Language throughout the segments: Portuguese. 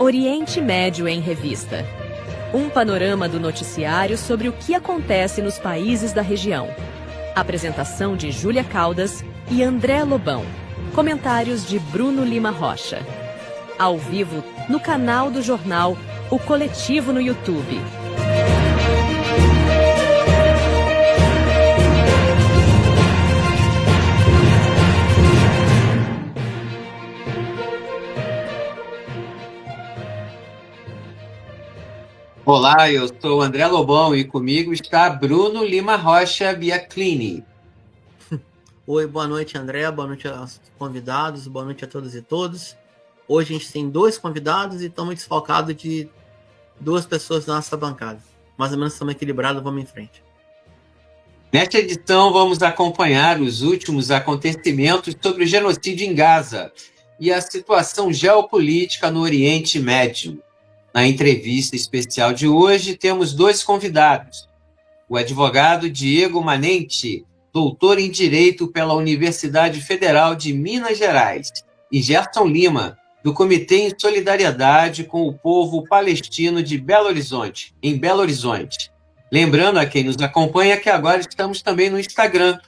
Oriente Médio em Revista. Um panorama do noticiário sobre o que acontece nos países da região. Apresentação de Júlia Caldas e André Lobão. Comentários de Bruno Lima Rocha. Ao vivo, no canal do jornal O Coletivo no YouTube. Olá, eu sou André Lobão e comigo está Bruno Lima Rocha Biaclini. Oi, boa noite, André, boa noite aos convidados, boa noite a todas e todos. Hoje a gente tem 2 convidados e estamos desfalcados de 2 pessoas na nossa bancada. Mais ou menos estamos equilibrados, vamos em frente. Nesta edição vamos acompanhar os últimos acontecimentos sobre o genocídio em Gaza e a situação geopolítica no Oriente Médio. Na entrevista especial de hoje, temos 2 convidados. O advogado Diego Manente, doutor em Direito pela Universidade Federal de Minas Gerais, e Gerson Lima, do Comitê em Solidariedade com o Povo Palestino de Belo Horizonte, em Belo Horizonte. Lembrando a quem nos acompanha que agora estamos também no Instagram,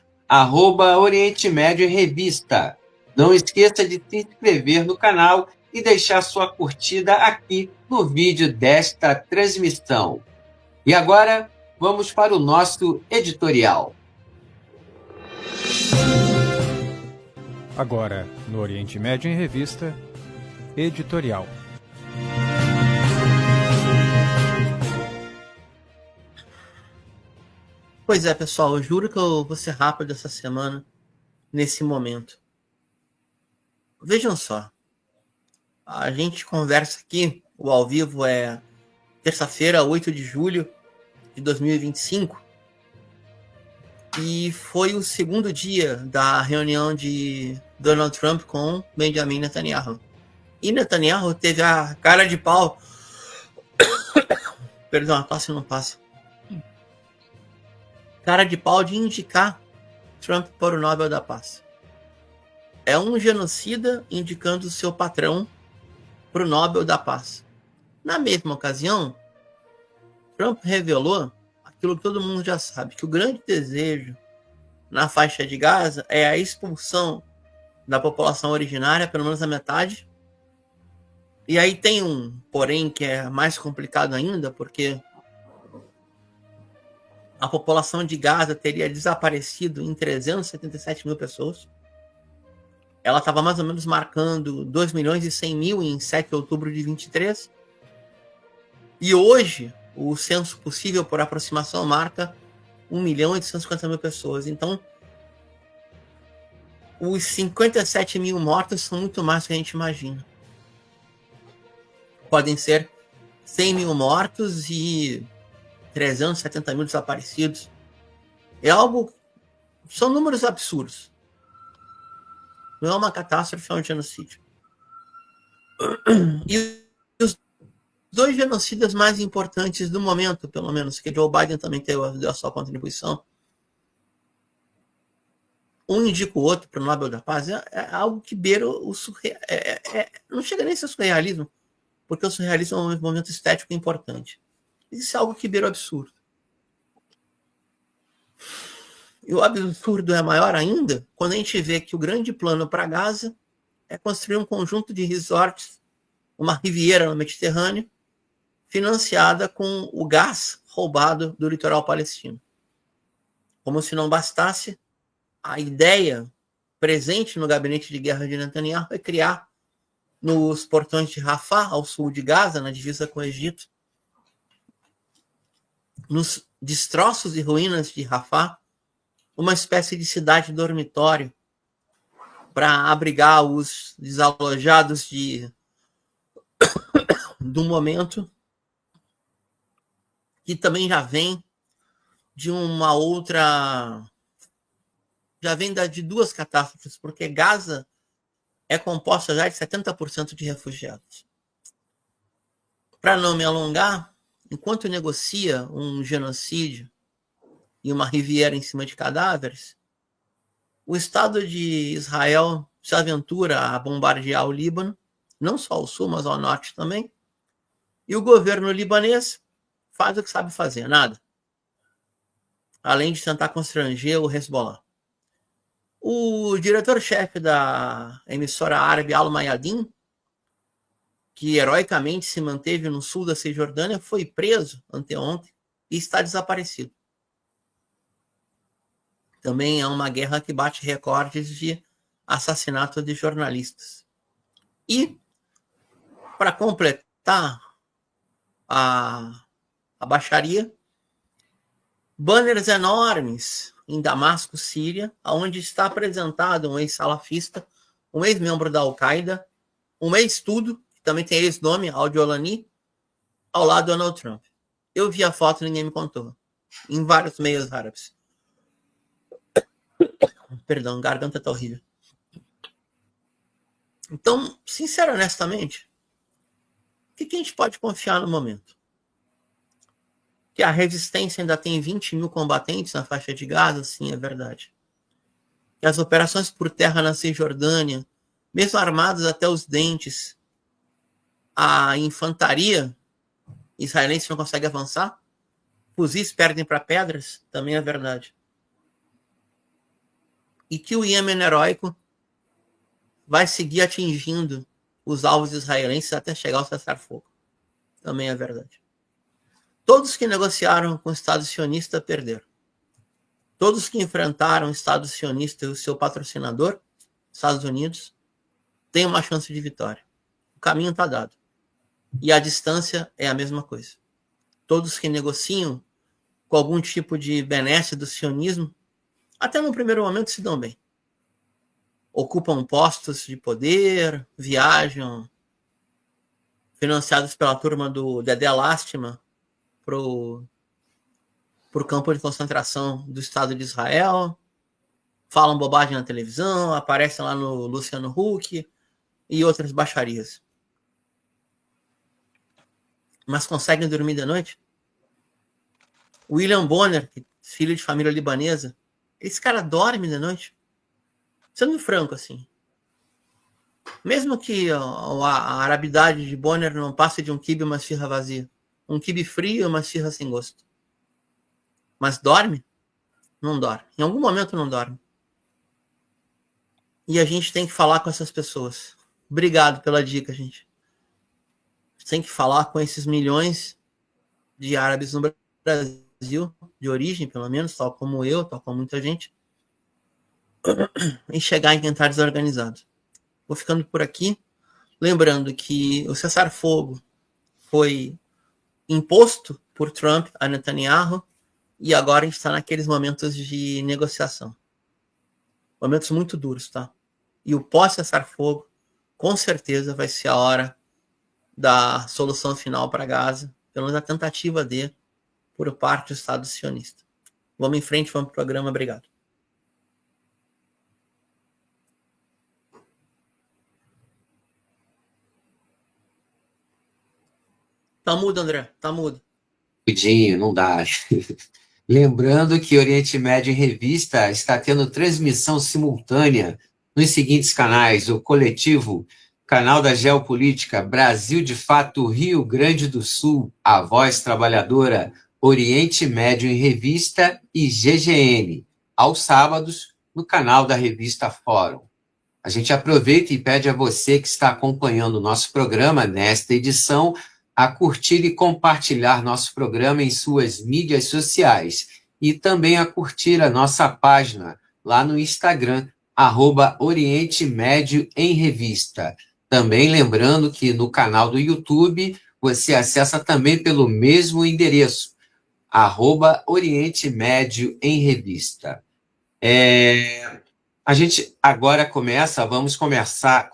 @Oriente Médio em Revista. Não esqueça de se inscrever no canal e deixar sua curtida aqui no vídeo desta transmissão. E agora, vamos para o nosso editorial. Agora, no Oriente Médio em Revista, editorial. Pois é, pessoal, eu juro que eu vou ser rápido essa semana, nesse momento. Vejam só. A gente conversa aqui, o ao vivo é terça-feira, 8 de julho de 2025. E foi o segundo dia da reunião de Donald Trump com Benjamin Netanyahu. E Netanyahu teve a cara de pau... Perdão, a tosse não passa. Cara de pau de indicar Trump para o Nobel da Paz. É um genocida indicando o seu patrão para o Nobel da Paz. Na mesma ocasião, Trump revelou aquilo que todo mundo já sabe, que o grande desejo na faixa de Gaza é a expulsão da população originária, pelo menos a metade. E aí tem um porém que é mais complicado ainda, porque a população de Gaza teria desaparecido em 377 mil pessoas. Ela estava mais ou menos marcando 2 milhões e 100 mil em 7 de outubro de 23. E hoje, o censo possível por aproximação marca 1 milhão e 850 mil pessoas. Então, os 57 mil mortos são muito mais do que a gente imagina. Podem ser 100 mil mortos e 370 mil desaparecidos. É algo... São números absurdos. Não é uma catástrofe, é um genocídio. E os 2 genocidas mais importantes do momento, pelo menos, que Joe Biden também deu a sua contribuição, um indica o outro para o Nobel da Paz, é algo que beira o surreal. Não chega nem a ser surrealismo, porque o surrealismo é um momento estético importante. Isso é algo que beira o absurdo. E o absurdo é maior ainda quando a gente vê que o grande plano para Gaza é construir um conjunto de resorts, uma riviera no Mediterrâneo, financiada com o gás roubado do litoral palestino. Como se não bastasse, a ideia presente no gabinete de guerra de Netanyahu é criar nos portões de Rafah, ao sul de Gaza, na divisa com o Egito, nos destroços e ruínas de Rafah, uma espécie de cidade dormitório para abrigar os desalojados do momento, que também já vem de uma outra... Já vem de 2 catástrofes, porque Gaza é composta já de 70% de refugiados. Para não me alongar, enquanto negocia um genocídio e uma riviera em cima de cadáveres, o Estado de Israel se aventura a bombardear o Líbano, não só ao sul, mas ao norte também, E o governo libanês faz o que sabe fazer, nada. Além de tentar constranger o Hezbollah. O diretor-chefe da emissora árabe Al Mayadin, que heroicamente se manteve no sul da Cisjordânia, foi preso anteontem e está desaparecido. Também é uma guerra que bate recordes de assassinato de jornalistas. E, para completar a baixaria, banners enormes em Damasco, Síria, onde está apresentado um ex-salafista, um ex-membro da Al-Qaeda, um ex-tudo, que também tem esse nome, Al-Jolani, ao lado do Donald Trump. Eu vi a foto e ninguém me contou. Em vários meios árabes. Perdão, a garganta tá horrível. Então, sincero, honestamente, o que a gente pode confiar no momento? Que a resistência ainda tem 20 mil combatentes na faixa de Gaza? Sim, é verdade. Que as operações por terra na Cisjordânia, mesmo armadas até os dentes, a infantaria israelense não consegue avançar? Fuzis perdem para pedras? Também é verdade. E que o Iêmen heróico vai seguir atingindo os alvos israelenses até chegar ao cessar-fogo. Também é verdade. Todos que negociaram com o Estado sionista perderam. Todos que enfrentaram o Estado sionista e o seu patrocinador, Estados Unidos, têm uma chance de vitória. O caminho está dado. E a distância é a mesma coisa. Todos que negociam com algum tipo de benesse do sionismo, até no primeiro momento se dão bem. Ocupam postos de poder, viajam, financiados pela turma do Dedé Lástima, para o campo de concentração do Estado de Israel, falam bobagem na televisão, aparecem lá no Luciano Huck e outras baixarias. Mas conseguem dormir de noite? William Bonner, filho de família libanesa, esse cara dorme de noite? Sendo franco, assim. Mesmo que a arabidade de Bonner não passe de um quibe e uma esfirra vazia. Um quibe frio e uma esfirra sem gosto. Mas dorme? Não dorme. Em algum momento não dorme. E a gente tem que falar com essas pessoas. Obrigado pela dica, gente. Tem que falar com esses milhões de árabes no Brasil, de origem, pelo menos, tal como eu, tal como muita gente, e chegar em quem está desorganizado. Vou ficando por aqui. Lembrando que o cessar-fogo foi imposto por Trump a Netanyahu e agora a gente está naqueles momentos de negociação. Momentos muito duros, tá? E o pós-cessar-fogo, com certeza, vai ser a hora da solução final para Gaza, pelo menos a tentativa de, por parte do Estado sionista. Vamos em frente, vamos para o programa. Obrigado. Tá mudo, André. Tá mudo. Rapidinho, não dá. Lembrando que Oriente Médio em Revista está tendo transmissão simultânea nos seguintes canais: o coletivo Canal da Geopolítica, Brasil de Fato, Rio Grande do Sul, A Voz Trabalhadora, Oriente Médio em Revista e GGN, aos sábados, no canal da revista Fórum. A gente aproveita e pede a você que está acompanhando o nosso programa nesta edição a curtir e compartilhar nosso programa em suas mídias sociais e também a curtir a nossa página lá no Instagram, @Oriente Médio em Revista. Também lembrando que no canal do YouTube você acessa também pelo mesmo endereço, @Oriente Médio em Revista. A gente agora vamos conversar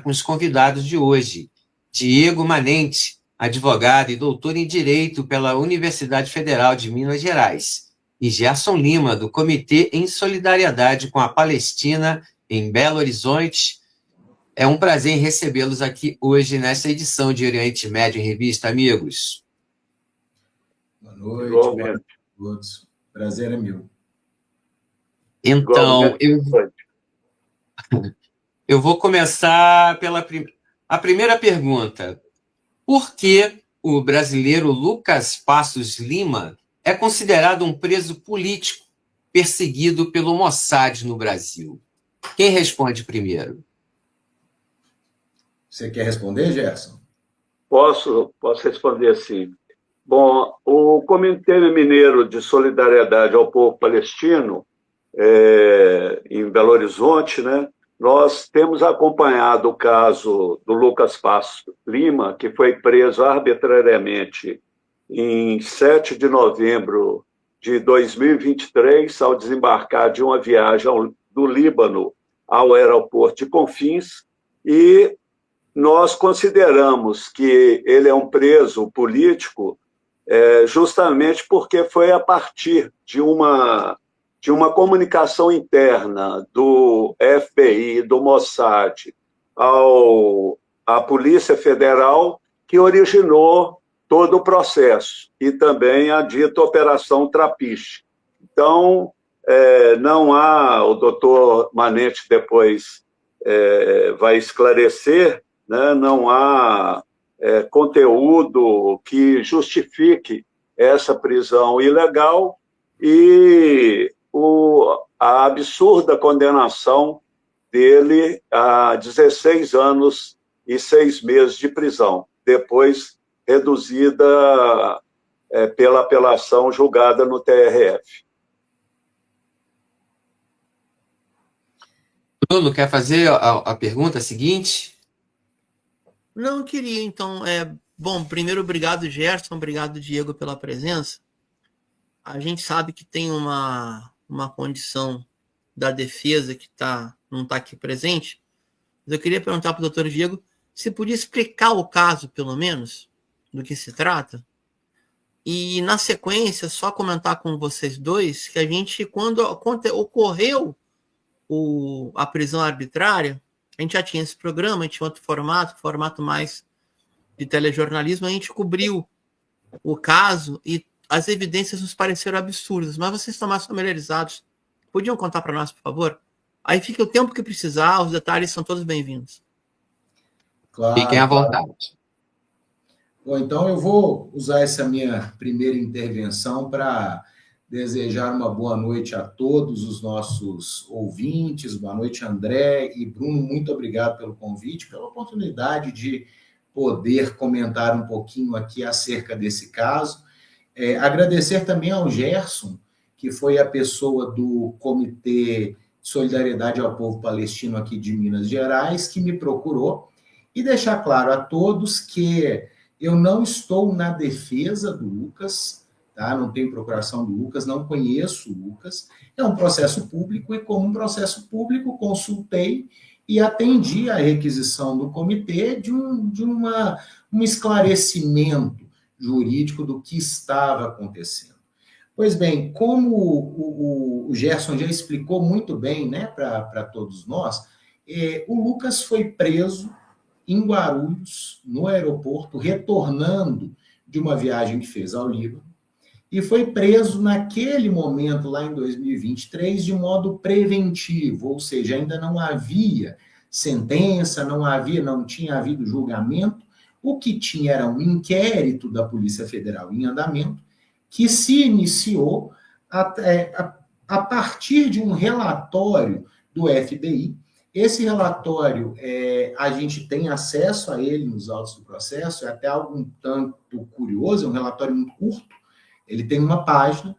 com os convidados de hoje. Diego Manente, advogado e doutor em Direito pela Universidade Federal de Minas Gerais, e Gerson Lima, do Comitê em Solidariedade com a Palestina, em Belo Horizonte. É um prazer recebê-los aqui hoje nessa edição de Oriente Médio em Revista, amigos. Boa noite, boa noite a todos. Prazer é meu. Então, eu vou começar pela a primeira pergunta. Por que o brasileiro Lucas Passos Lima é considerado um preso político perseguido pelo Mossad no Brasil. Quem responde primeiro? Você quer responder, Gerson? Posso responder sim. Bom, o Comitê Mineiro de Solidariedade ao Povo Palestino, em Belo Horizonte, né, nós temos acompanhado o caso do Lucas Passos Lima, que foi preso arbitrariamente em 7 de novembro de 2023, ao desembarcar de uma viagem do Líbano ao aeroporto de Confins, e nós consideramos que ele é um preso político justamente porque foi a partir de uma comunicação interna do FBI, do Mossad, à Polícia Federal, que originou todo o processo, e também a dita Operação Trapiche. Então, não há, o doutor Manente depois vai esclarecer, né, não há conteúdo que justifique essa prisão ilegal e a absurda condenação dele a 16 anos e 6 meses de prisão, depois reduzida pela apelação julgada no TRF. Bruno, quer fazer a pergunta seguinte? Não, queria, então. Bom, primeiro, obrigado, Gerson, obrigado, Diego, pela presença. A gente sabe que tem uma condição da defesa que não está aqui presente, mas eu queria perguntar para o doutor Diego se podia explicar o caso, pelo menos, do que se trata, e, na sequência, só comentar com vocês dois que a gente, quando ocorreu a prisão arbitrária, a gente já tinha esse programa, a gente tinha outro formato mais de telejornalismo, a gente cobriu o caso e as evidências nos pareceram absurdas, mas vocês estão mais familiarizados. Podiam contar para nós, por favor? Aí fica o tempo que precisar, os detalhes são todos bem-vindos. Claro. Fiquem à vontade. Bom, então eu vou usar essa minha primeira intervenção para desejar uma boa noite a todos os nossos ouvintes. Boa noite, André e Bruno. Muito obrigado pelo convite, pela oportunidade de poder comentar um pouquinho aqui acerca desse caso. Agradecer também ao Gerson, que foi a pessoa do Comitê de Solidariedade ao Povo Palestino aqui de Minas Gerais, que me procurou, e deixar claro a todos que eu não estou na defesa do Lucas, tá? Não tenho procuração do Lucas, não conheço o Lucas. É um processo público e, como um processo público, consultei e atendi a requisição do comitê de um esclarecimento jurídico do que estava acontecendo. Pois bem, como o Gerson já explicou muito bem, né, para todos nós, o Lucas foi preso em Guarulhos, no aeroporto, retornando de uma viagem que fez ao Líbano, e foi preso naquele momento, lá em 2023, de modo preventivo, ou seja, ainda não havia sentença, não tinha havido julgamento. O que tinha era um inquérito da Polícia Federal em andamento, que se iniciou a partir de um relatório do FBI. Esse relatório, a gente tem acesso a ele nos autos do processo, é até algo um tanto curioso, é um relatório muito curto, ele tem uma página,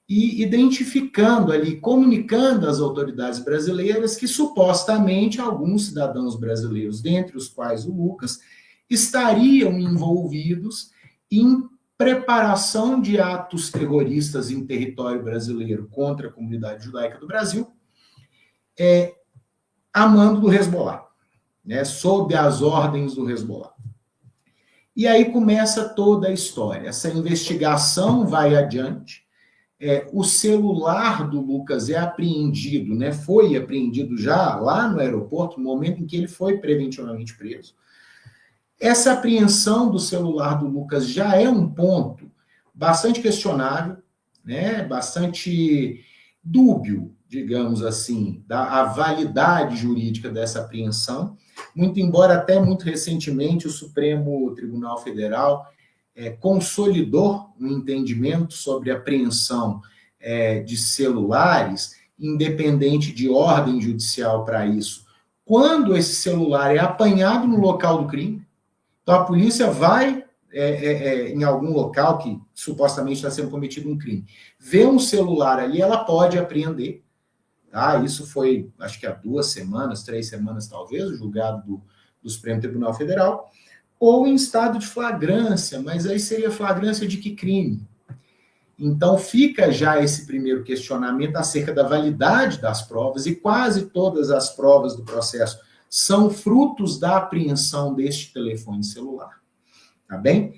e identificando ali, comunicando às autoridades brasileiras que supostamente alguns cidadãos brasileiros, dentre os quais o Lucas, estariam envolvidos em preparação de atos terroristas em território brasileiro contra a comunidade judaica do Brasil, a mando do Hezbollah, né, sob as ordens do Hezbollah. E aí começa toda a história. Essa investigação vai adiante, o celular do Lucas é apreendido, né, foi apreendido já lá no aeroporto, no momento em que ele foi preventivamente preso. Essa apreensão do celular do Lucas já é um ponto bastante questionável, né, bastante dúbio, digamos assim, a validade jurídica dessa apreensão, muito embora até muito recentemente o Supremo Tribunal Federal consolidou um entendimento sobre apreensão de celulares, independente de ordem judicial para isso, quando esse celular é apanhado no local do crime. Então, a polícia vai em algum local que supostamente está sendo cometido um crime, vê um celular ali, ela pode apreender. Tá? Isso foi, acho que há 2 semanas, 3 semanas talvez, o julgado do Supremo Tribunal Federal, ou em estado de flagrância, mas aí seria flagrância de que crime? Então fica já esse primeiro questionamento acerca da validade das provas, e quase todas as provas do processo são frutos da apreensão deste telefone celular. Tá bem?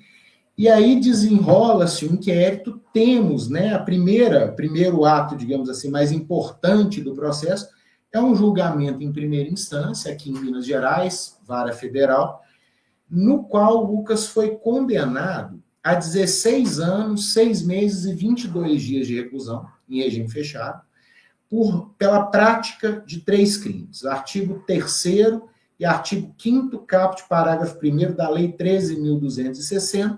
E aí desenrola-se um inquérito, temos, né, primeiro ato, digamos assim, mais importante do processo, é um julgamento em primeira instância, aqui em Minas Gerais, vara federal, no qual o Lucas foi condenado a 16 anos, 6 meses e 22 dias de reclusão, em regime fechado, pela prática de 3 crimes, artigo 3º e artigo 5º caput, parágrafo 1º da Lei 13.260,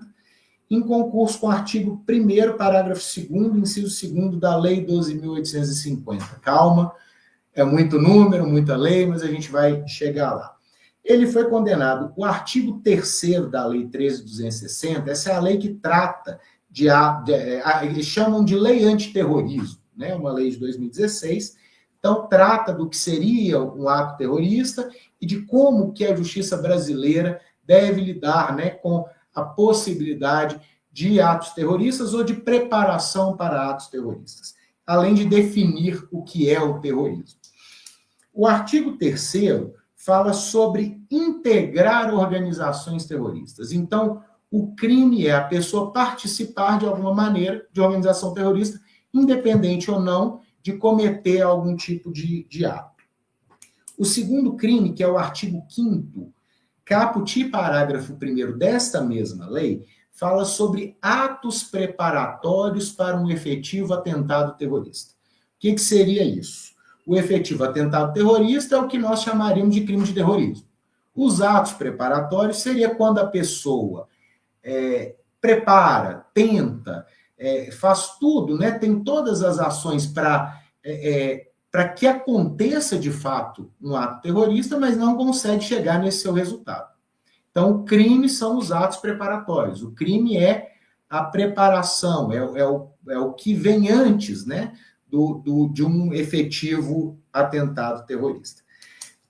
em concurso com o artigo 1º, parágrafo 2º, inciso 2º da Lei 12.850. Calma, é muito número, muita lei, mas a gente vai chegar lá. Ele foi condenado, o artigo 3º da Lei 13.260, essa é a lei que trata eles chamam de lei antiterrorismo, né? Uma lei de 2016, então trata do que seria um ato terrorista e de como que a justiça brasileira deve lidar, né, com a possibilidade de atos terroristas ou de preparação para atos terroristas, além de definir o que é o terrorismo. O artigo 3º fala sobre integrar organizações terroristas. Então, o crime é a pessoa participar de alguma maneira de organização terrorista, independente ou não de cometer algum tipo de ato. O segundo crime, que é o artigo 5º, caput, parágrafo 1º desta mesma lei, fala sobre atos preparatórios para um efetivo atentado terrorista. O que seria isso? O efetivo atentado terrorista é o que nós chamaríamos de crime de terrorismo. Os atos preparatórios seria quando a pessoa prepara, tenta, faz tudo, né? Tem todas as ações para que aconteça de fato um ato terrorista, mas não consegue chegar nesse seu resultado. Então, o crime são os atos preparatórios. O crime é a preparação, é o que vem antes, né, de um efetivo atentado terrorista.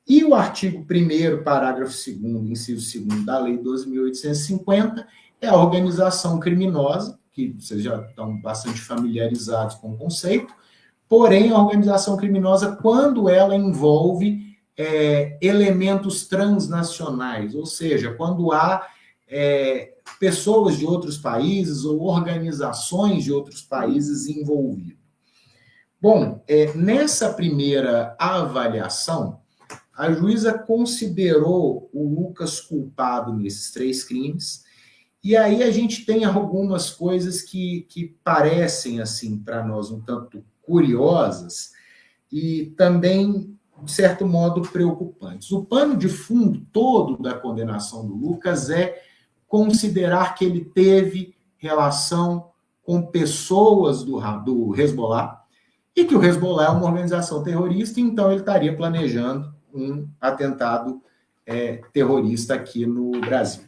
E o artigo 1º, parágrafo 2º, inciso 2º da Lei 12.850, é a organização criminosa, que vocês já estão bastante familiarizados com o conceito, porém, a organização criminosa, quando ela envolve elementos transnacionais, ou seja, quando há pessoas de outros países ou organizações de outros países envolvidas. Bom, nessa primeira avaliação, a juíza considerou o Lucas culpado nesses 3 crimes, e aí a gente tem algumas coisas que parecem, assim, para nós um tanto curiosas e também, de certo modo, preocupantes. O pano de fundo todo da condenação do Lucas é considerar que ele teve relação com pessoas do Hezbollah e que o Hezbollah é uma organização terrorista, então ele estaria planejando um atentado terrorista aqui no Brasil.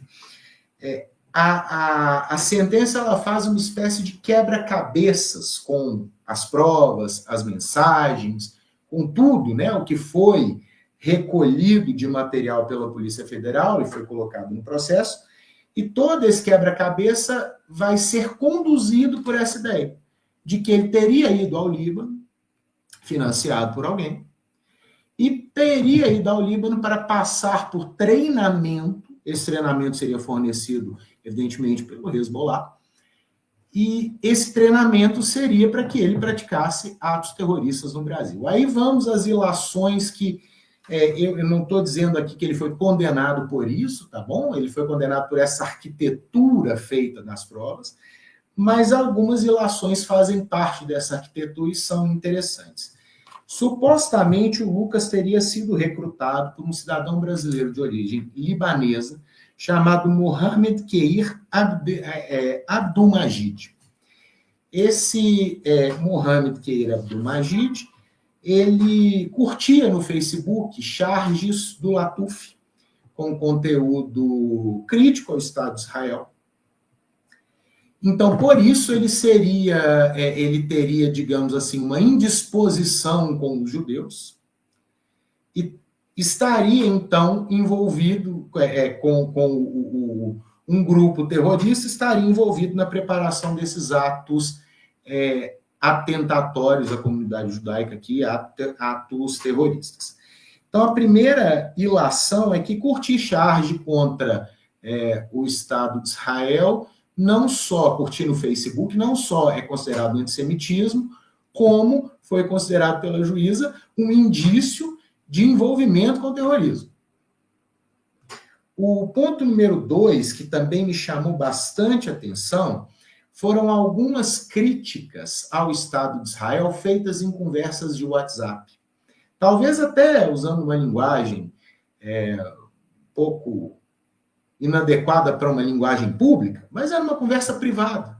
A sentença ela faz uma espécie de quebra-cabeças com as provas, as mensagens, com tudo, né, o que foi recolhido de material pela Polícia Federal e foi colocado no processo, e todo esse quebra-cabeça vai ser conduzido por essa ideia de que ele teria ido ao Líbano, financiado por alguém, e teria ido ao Líbano para passar por treinamento. Esse treinamento seria fornecido, evidentemente, pelo Hezbollah, e esse treinamento seria para que ele praticasse atos terroristas no Brasil. Aí vamos às ilações que eu não estou dizendo aqui que ele foi condenado por isso, tá bom? Ele foi condenado por essa arquitetura feita nas provas, mas algumas ilações fazem parte dessa arquitetura e são interessantes. Supostamente, o Lucas teria sido recrutado por um cidadão brasileiro de origem libanesa chamado Mohamed Kheir Abdul-Majid. Esse Mohamed Kheir Abdul-Majid, ele curtia no Facebook charges do Latuf, com conteúdo crítico ao Estado de Israel. Então, por isso, ele teria, digamos assim, uma indisposição com os judeus e estaria, então, envolvido com um grupo terrorista, estaria envolvido na preparação desses atos atentatórios à comunidade judaica aqui, atos terroristas. Então, a primeira ilação é que curtir charge contra o Estado de Israel, não só curtir no Facebook, não só é considerado antissemitismo, como foi considerado pela juíza um indício de envolvimento com o terrorismo. O ponto número 2, que também me chamou bastante atenção, foram algumas críticas ao Estado de Israel feitas em conversas de WhatsApp. Talvez até usando uma linguagem um pouco inadequada para uma linguagem pública, mas era uma conversa privada.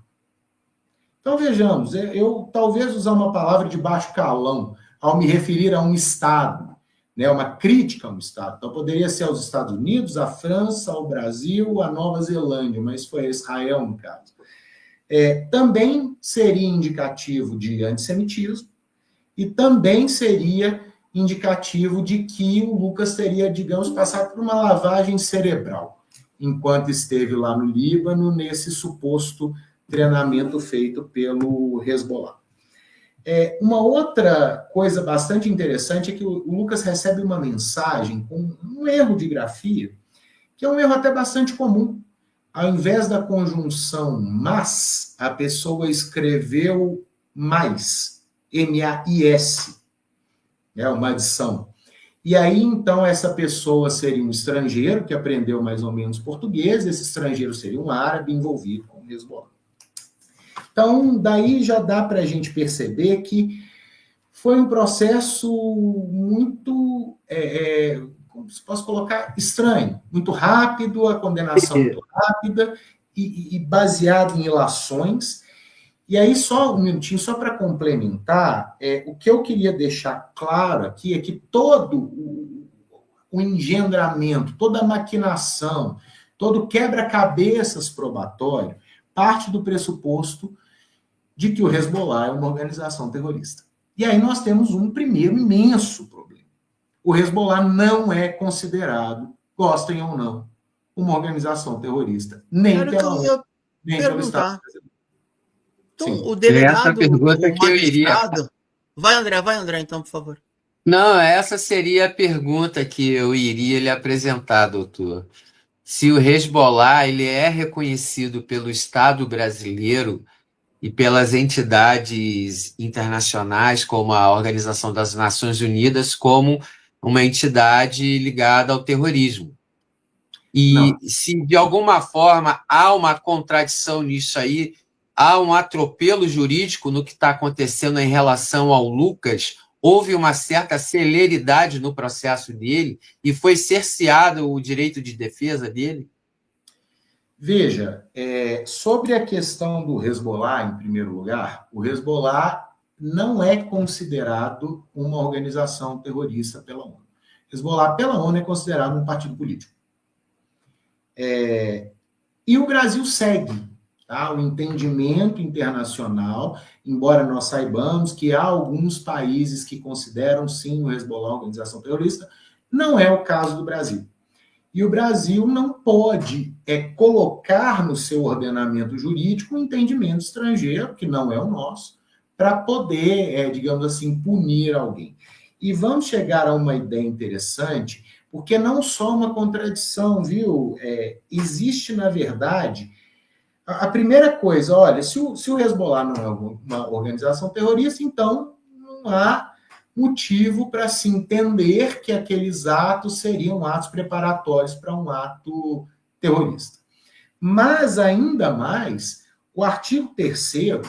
Então, vejamos, eu talvez usar uma palavra de baixo calão ao me referir a um Estado, né, uma crítica a um Estado. Então, poderia ser aos Estados Unidos, à França, ao Brasil, à Nova Zelândia, mas foi Israel, no caso. Também seria indicativo de antissemitismo e também seria indicativo de que o Lucas teria, digamos, passado por uma lavagem cerebral enquanto esteve lá no Líbano, nesse suposto treinamento feito pelo Hezbollah. Uma outra coisa bastante interessante é que o Lucas recebe uma mensagem com um erro de grafia, que é um erro até bastante comum. Ao invés da conjunção mas, a pessoa escreveu mais, M-A-I-S, uma adição. E aí, então, essa pessoa seria um estrangeiro que aprendeu mais ou menos português, esse estrangeiro seria um árabe envolvido com o Hezbollah. Então, daí já dá para a gente perceber que foi um processo muito, como se posso colocar, estranho, muito rápido, a condenação muito rápida e baseado em ilações. E aí, só um minutinho, só para complementar, o que eu queria deixar claro aqui é que todo o engendramento, toda a maquinação, todo quebra-cabeças probatório parte do pressuposto de que o Hezbollah é uma organização terrorista. E aí nós temos um primeiro imenso problema. O Hezbollah não é considerado, gostem ou não, uma organização terrorista, nem pela ONU, nem pelo Estado brasileiro. Então, Sim. o delegado, essa pergunta o que eu iria... Vai, André, então, por favor. Não, essa seria a pergunta que eu iria lhe apresentar, doutor. Se o Hezbollah ele é reconhecido pelo Estado brasileiro e pelas entidades internacionais, como a Organização das Nações Unidas, como uma entidade ligada ao terrorismo. E não. Se de alguma forma há uma contradição nisso aí, há um atropelo jurídico no que está acontecendo em relação ao Lucas, houve uma certa celeridade no processo dele e foi cerceado o direito de defesa dele? Veja, sobre a questão do Hezbollah, em primeiro lugar, o Hezbollah não é considerado uma organização terrorista pela ONU. Hezbollah, pela ONU, é considerado um partido político. E o Brasil segue o entendimento internacional, embora nós saibamos que há alguns países que consideram, sim, o Hezbollah uma organização terrorista, não é o caso do Brasil. E o Brasil não pode colocar no seu ordenamento jurídico um entendimento estrangeiro, que não é o nosso, para poder, digamos assim, punir alguém. E vamos chegar a uma ideia interessante, porque não só uma contradição, viu? Existe, na verdade... A primeira coisa, olha, se o Hezbollah não é uma organização terrorista, então não há motivo para se entender que aqueles atos seriam atos preparatórios para um ato terrorista. Mas, ainda mais, o artigo 3º,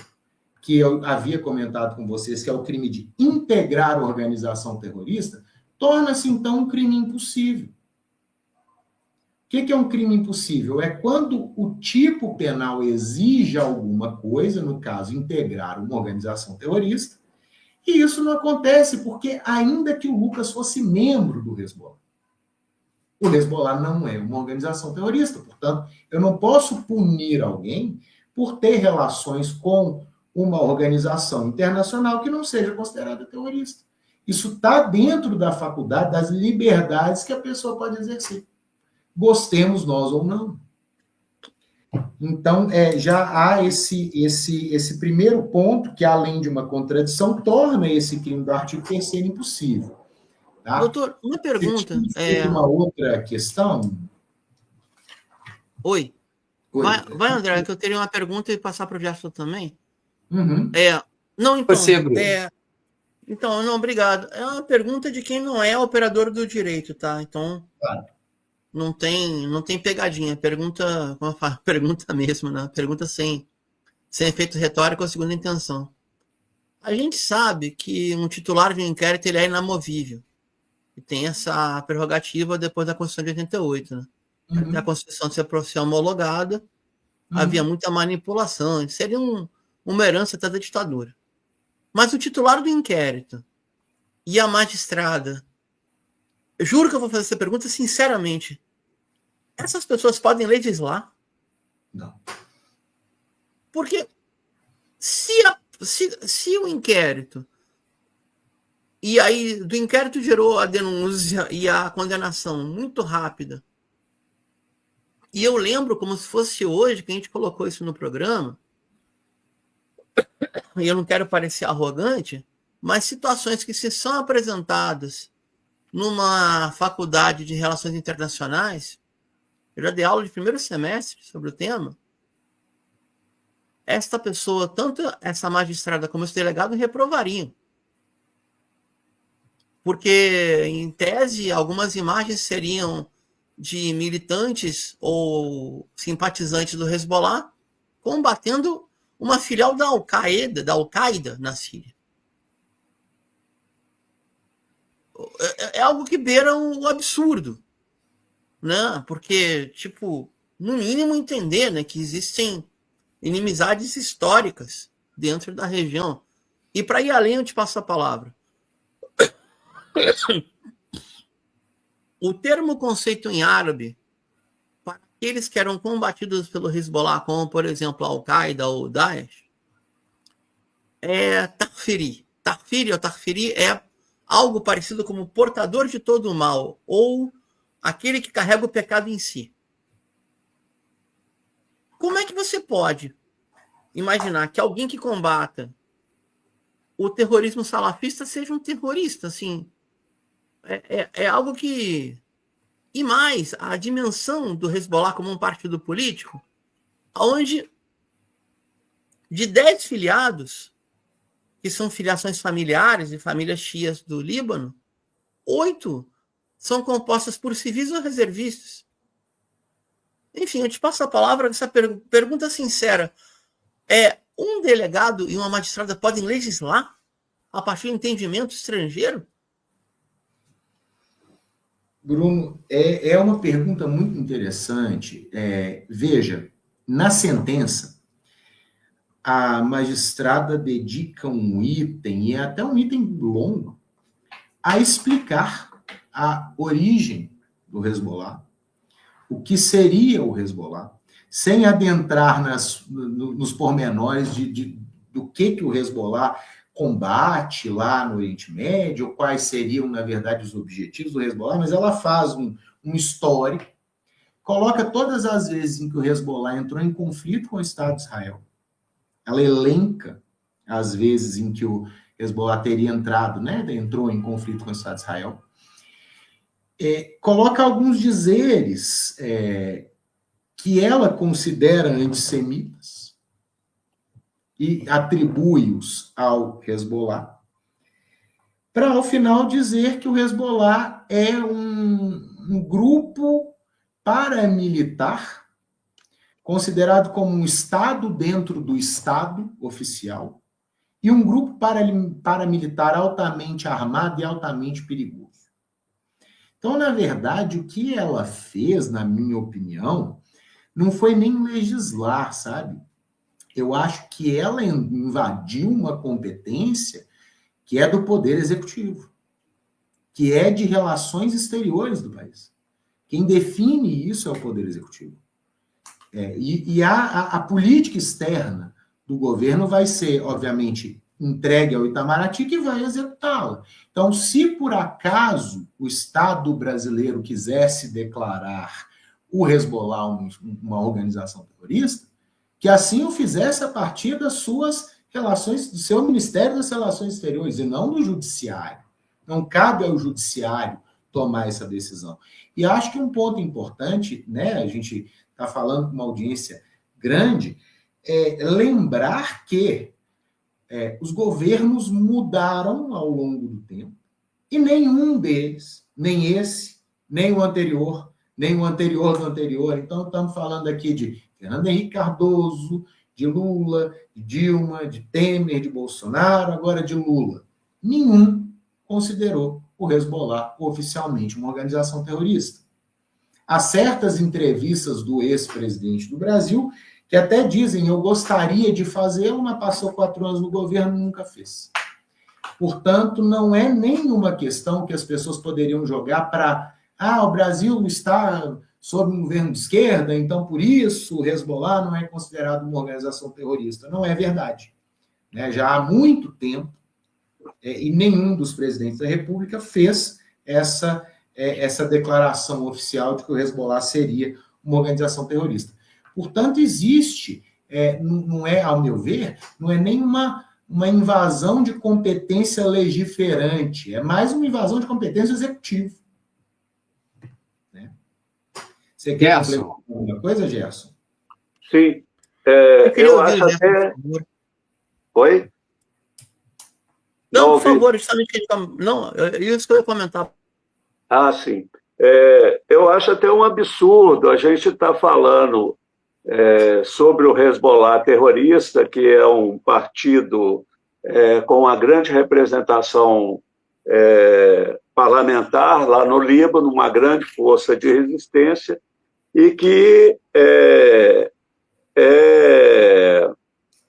que eu havia comentado com vocês, que é o crime de integrar a organização terrorista, torna-se, então, um crime impossível. O que é um crime impossível? É quando o tipo penal exige alguma coisa, no caso, integrar uma organização terrorista, e isso não acontece porque, ainda que o Lucas fosse membro do Hezbollah, o Hezbollah não é uma organização terrorista, portanto, eu não posso punir alguém por ter relações com uma organização internacional que não seja considerada terrorista. Isso está dentro da faculdade, das liberdades que a pessoa pode exercer, gostemos nós ou não. Então, já há esse primeiro ponto, que além de uma contradição, torna esse crime do artigo 3º impossível. Tá? Doutor, uma pergunta. Uma outra questão? Oi. Vai, André, que eu teria uma pergunta e passar para o Gerson também. Uhum. Não, então. Você, Bruno. Então, não, obrigado. É uma pergunta de quem não é operador do direito, tá? Então, Claro. não tem pegadinha. Pergunta, como eu falo, pergunta mesmo, né? Pergunta sem efeito retórico ou segunda intenção. A gente sabe que um titular de um inquérito ele é inamovível. E tem essa prerrogativa depois da Constituição de 88, né? Uhum. A Constituição de ser profissão homologada, havia muita manipulação. Seria uma herança até da ditadura. Mas o titular do inquérito e a magistrada, eu juro que eu vou fazer essa pergunta sinceramente. Essas pessoas podem legislar? Não. Porque se o inquérito, e aí do inquérito gerou a denúncia e a condenação muito rápida, e eu lembro como se fosse hoje que a gente colocou isso no programa, e eu não quero parecer arrogante, mas situações que se são apresentadas numa faculdade de Relações Internacionais, eu já dei aula de primeiro semestre sobre o tema, esta pessoa, tanto essa magistrada como esse delegado, reprovariam. Porque, em tese, algumas imagens seriam de militantes ou simpatizantes do Hezbollah combatendo uma filial da Al-Qaeda na Síria. É algo que beira o absurdo, né? Porque, tipo, no mínimo entender, né, que existem inimizades históricas dentro da região. E para ir além, eu te passo a palavra. O termo conceito em árabe, para aqueles que eram combatidos pelo Hezbollah, como, por exemplo, a Al-Qaeda ou o Daesh, é takfiri. Takfiri é algo parecido como portador de todo o mal, ou aquele que carrega o pecado em si. Como é que você pode imaginar que alguém que combata o terrorismo salafista seja um terrorista? Assim, é algo que... E mais, a dimensão do Hezbollah como um partido político, onde de 10 filiados, que são filiações familiares e famílias chias do Líbano, 8 são compostas por civis ou reservistas. Enfim, eu te passo a palavra essa pergunta sincera. Um delegado e uma magistrada podem legislar a partir do entendimento estrangeiro? Bruno, é uma pergunta muito interessante. Veja, na sentença, a magistrada dedica um item, e é até um item longo, a explicar a origem do Hezbollah, o que seria o Hezbollah, sem adentrar nos pormenores do que o Hezbollah combate lá no Oriente Médio, quais seriam, na verdade, os objetivos do Hezbollah, mas ela faz um histórico, coloca todas as vezes em que o Hezbollah entrou em conflito com o Estado de Israel. Ela elenca as vezes em que o Hezbollah teria entrado, né, entrou em conflito com o Estado de Israel. Coloca alguns dizeres que ela considera antissemitas e atribui-os ao Hezbollah, para, ao final, dizer que o Hezbollah é um grupo paramilitar, considerado como um Estado dentro do Estado oficial, e um grupo paramilitar altamente armado e altamente perigoso. Então, na verdade, o que ela fez, na minha opinião, não foi nem legislar, sabe? Eu acho que ela invadiu uma competência que é do Poder Executivo, que é de relações exteriores do país. Quem define isso é o Poder Executivo. A política externa do governo vai ser, obviamente, entregue ao Itamaraty, que vai executá-la. Então, se por acaso o Estado brasileiro quisesse declarar o Hezbollah uma organização terrorista, que assim o fizesse a partir das suas relações, do seu Ministério das Relações Exteriores, e não do Judiciário. Não cabe ao Judiciário tomar essa decisão. E acho que um ponto importante, né, a gente está falando com uma audiência grande, é lembrar que os governos mudaram ao longo do tempo, e nenhum deles, nem esse, nem o anterior do anterior, então estamos falando aqui de Fernando Henrique Cardoso, de Lula, de Dilma, de Temer, de Bolsonaro, agora de Lula. Nenhum considerou o Hezbollah oficialmente uma organização terrorista. Há certas entrevistas do ex-presidente do Brasil que até dizem, eu gostaria de fazê-lo, mas passou 4 anos no governo e nunca fez. Portanto, não é nenhuma questão que as pessoas poderiam jogar para o Brasil está sob um governo de esquerda, então por isso o Hezbollah não é considerado uma organização terrorista. Não é verdade. Já há muito tempo, e nenhum dos presidentes da República fez essa declaração oficial de que o Hezbollah seria uma organização terrorista. Portanto, existe, não é, ao meu ver, não é nenhuma uma invasão de competência legiferante, é mais uma invasão de competência executiva. Você quer complementar alguma coisa, Gerson? Sim. Eu acho até... Oi? Não, por favor, justamente... Não, isso que eu ia comentar. Sim. Eu acho até um absurdo a gente estar falando sobre o Hezbollah terrorista, que é um partido com uma grande representação parlamentar lá no Líbano, uma grande força de resistência, e que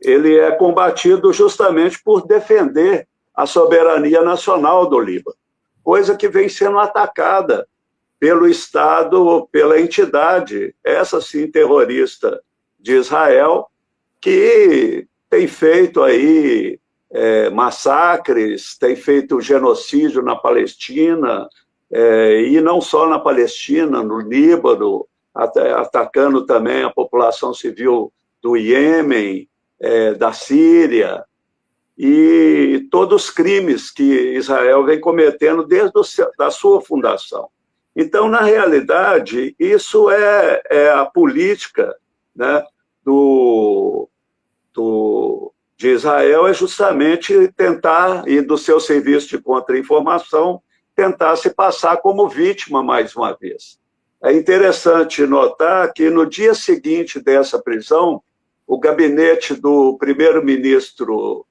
ele é combatido justamente por defender a soberania nacional do Líbano, coisa que vem sendo atacada pelo Estado, pela entidade, essa sim terrorista de Israel, que tem feito aí massacres, tem feito genocídio na Palestina, e não só na Palestina, no Líbano, atacando também a população civil do Iêmen, da Síria, e todos os crimes que Israel vem cometendo desde a sua fundação. Então, na realidade, isso é a política, né, de Israel, é justamente tentar, e do seu serviço de contra-informação, tentar se passar como vítima mais uma vez. É interessante notar que no dia seguinte dessa prisão, o gabinete do primeiro-ministro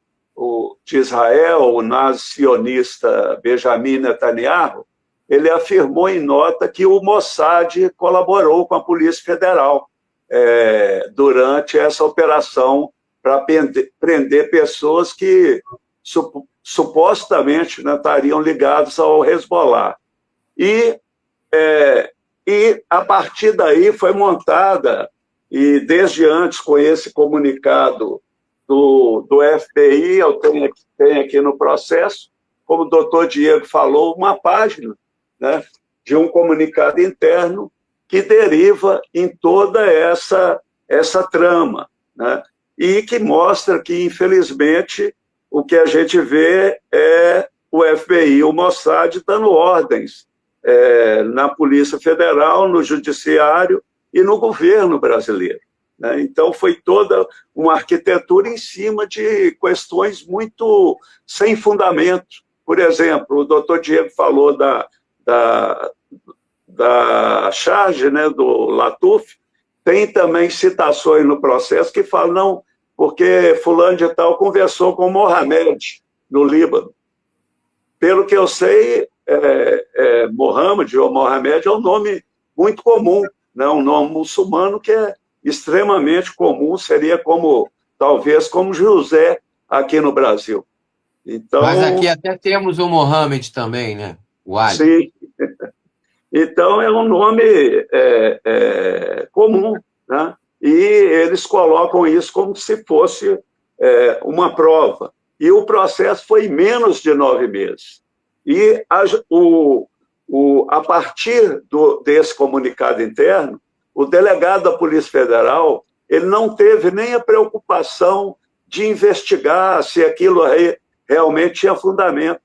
de Israel, o nazi-sionista Benjamin Netanyahu, ele afirmou em nota que o Mossad colaborou com a Polícia Federal durante essa operação para prender pessoas que supostamente estariam ligadas ao Hezbollah. E a partir daí foi montada, e desde antes com esse comunicado do FBI, eu tenho aqui no processo, como o doutor Diego falou, uma página, né, de um comunicado interno que deriva em toda essa trama, né, e que mostra que, infelizmente, o que a gente vê é o FBI, o Mossad, dando ordens na Polícia Federal, no Judiciário e no governo brasileiro, né? Então, foi toda uma arquitetura em cima de questões muito sem fundamento. Por exemplo, o doutor Diego falou da charge, né, do Latuf. Tem também citações no processo que falam, não, porque fulano de tal conversou com Mohamed no Líbano. Pelo que eu sei, Mohammed ou Mohamed é um nome muito comum, né? Um nome muçulmano que é extremamente comum, seria talvez como José aqui no Brasil. Então, mas aqui até temos o Mohammed também, né? O Ali. Sim. Então, é um nome comum, né? E eles colocam isso como se fosse uma prova. E o processo foi em menos de 9 meses. E a partir desse comunicado interno, o delegado da Polícia Federal ele não teve nem a preocupação de investigar se aquilo realmente tinha fundamento.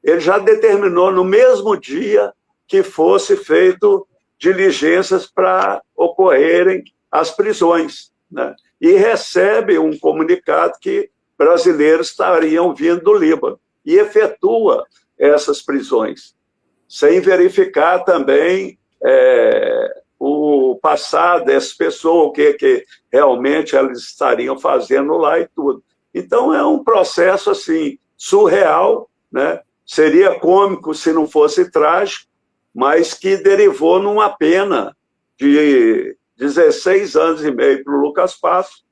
Ele já determinou no mesmo dia que fosse feito diligências para ocorrerem as prisões, né? E recebe um comunicado que brasileiros estariam vindo do Líbano e efetua essas prisões, sem verificar também o passado dessas pessoas, o que realmente elas estariam fazendo lá e tudo. Então, é um processo assim surreal, né? Seria cômico se não fosse trágico, mas que derivou numa pena de 16 anos e meio para o Lucas Passo,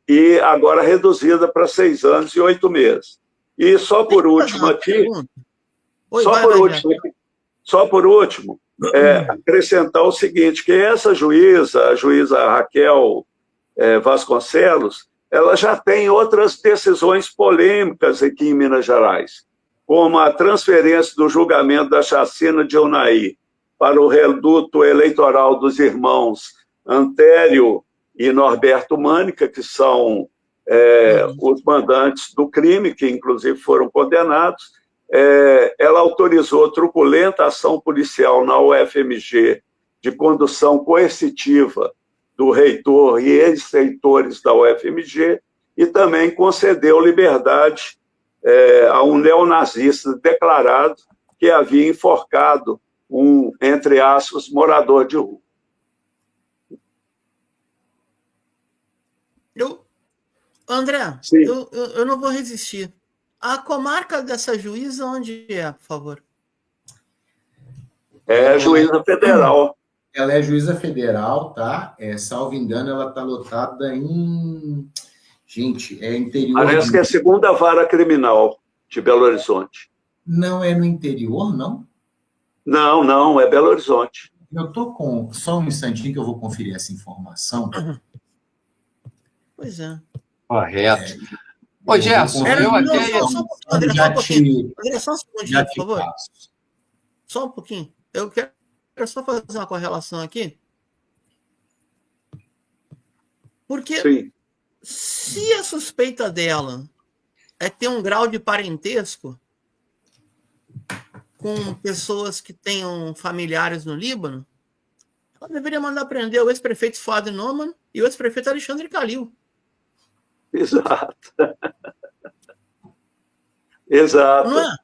e agora reduzida para 6 anos e 8 meses. E só por último aqui, acrescentar o seguinte, que essa juíza, a juíza Raquel Vasconcelos, ela já tem outras decisões polêmicas aqui em Minas Gerais, como a transferência do julgamento da chacina de Unai para o reduto eleitoral dos irmãos Antério e Norberto Mânica, que são os mandantes do crime, que inclusive foram condenados. Ela autorizou truculenta ação policial na UFMG de condução coercitiva do reitor e ex-reitores da UFMG, e também concedeu liberdade a um neonazista declarado que havia enforcado entre aspas, morador de rua. André, eu não vou resistir. A comarca dessa juíza, onde é, por favor? É juíza federal. Ela é juíza federal, tá? Salvo engano, ela está lotada em... Gente, é interior... Parece que é a segunda vara criminal de Belo Horizonte. Não é no interior, não? Não, é Belo Horizonte. Eu estou com... Só um instantinho que eu vou conferir essa informação. Pois é. Correto. Ô, Gerson, eu até... Só um pouquinho, André, só um segundinho, por favor. Só um pouquinho. Eu quero só fazer uma correlação aqui. Porque Sim. Se a suspeita dela é ter um grau de parentesco com pessoas que tenham familiares no Líbano, ela deveria mandar prender o ex-prefeito Fuad Noman e o ex-prefeito Alexandre Calil. Exato. Exato. Não é?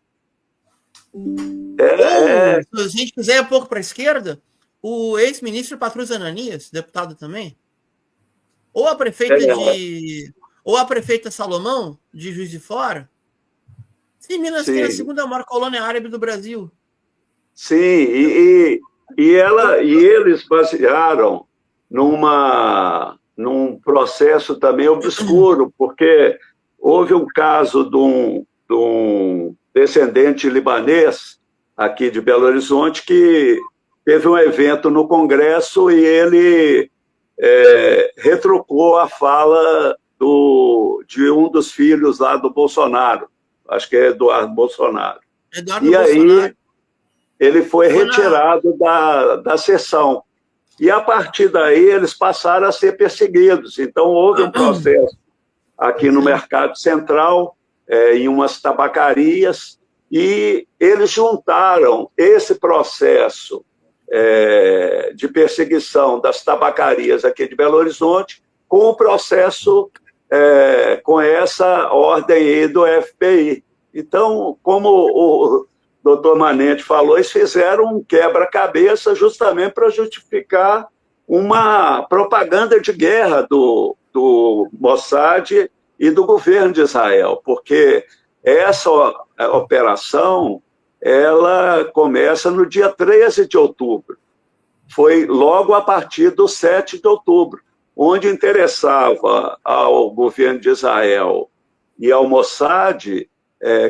Ou, se a gente quiser um pouco para a esquerda, o ex-ministro Patrus Ananias, deputado também, ou a prefeita Salomão, de Juiz de Fora. Sim, Minas tem a segunda maior colônia árabe do Brasil. Sim, e eles basearam num processo também obscuro, porque houve um caso de um descendente libanês aqui de Belo Horizonte que teve um evento no Congresso e ele retrucou a fala de um dos filhos lá do Bolsonaro, acho que é Eduardo Bolsonaro. Aí ele foi retirado da sessão. E, a partir daí, eles passaram a ser perseguidos. Então, houve um processo aqui no Mercado Central, em umas tabacarias, e eles juntaram esse processo de perseguição das tabacarias aqui de Belo Horizonte com o processo, com essa ordem aí do FBI. Então, como o doutor Manente falou, eles fizeram um quebra-cabeça justamente para justificar uma propaganda de guerra do Mossad e do governo de Israel, porque essa operação ela começa no dia 13 de outubro. Foi logo a partir do 7 de outubro, onde interessava ao governo de Israel e ao Mossad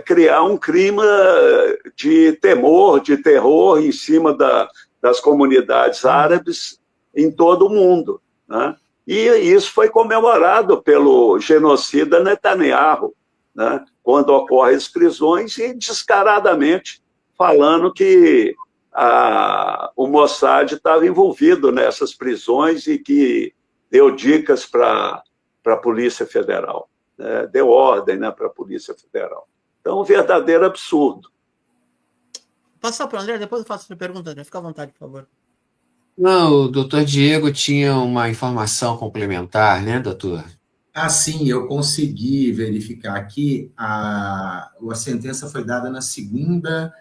criar um clima de temor, de terror em cima das comunidades árabes em todo o mundo, né? E isso foi comemorado pelo genocida Netanyahu, né? Quando ocorrem as prisões e descaradamente falando que o Mossad estava envolvido nessas prisões e que deu dicas para a Polícia Federal, né? Deu ordem, né, para a Polícia Federal. Então, um verdadeiro absurdo. Passar para o André, depois eu faço a pergunta, André. Fica à vontade, por favor. Não, o doutor Diego tinha uma informação complementar, né, doutor? Sim, eu consegui verificar aqui, a sentença foi dada na segunda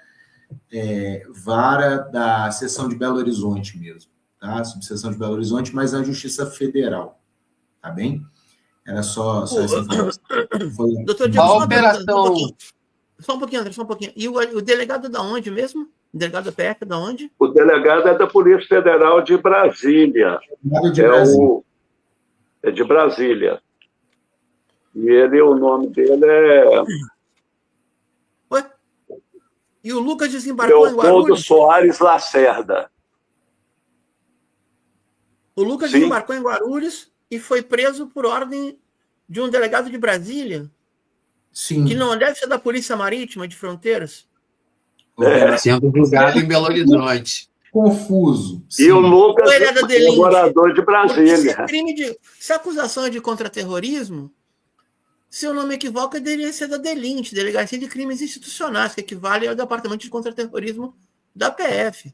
vara da seção de Belo Horizonte mesmo, tá? Subseção de Belo Horizonte, mas na Justiça Federal, tá bem? Era só essa informação. Doutor Diego, a operação... Só um pouquinho, André, só um pouquinho. E o delegado da onde mesmo? O delegado da PF da onde? O delegado é da Polícia Federal de Brasília. É de Brasília. E o nome dele é... Ué? E o Lucas desembarcou em Guarulhos? Leopoldo Soares Lacerda. O Lucas desembarcou em Guarulhos e foi preso por ordem de um delegado de Brasília? Sim. Que não deve ser da Polícia Marítima de Fronteiras? Sendo julgado em Belo Horizonte. Confuso. Sim. E o Lucas é colaborador de Brasília. Se a acusação é de contra-terrorismo, se eu não me equivoco, deveria ser da DELINT, Delegacia de Crimes Institucionais, que equivale ao Departamento de Contra-Terrorismo da PF.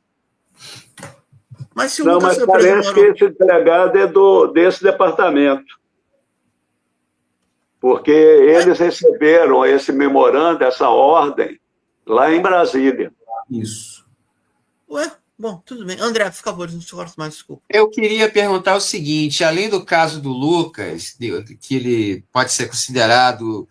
Mas se o Lucas parece que esse delegado é desse departamento. Porque eles receberam esse memorando, essa ordem, lá em Brasília. Isso. Ué? Bom, tudo bem. André, por favor, não se corte mais, desculpa. Eu queria perguntar o seguinte, além do caso do Lucas, que ele pode ser considerado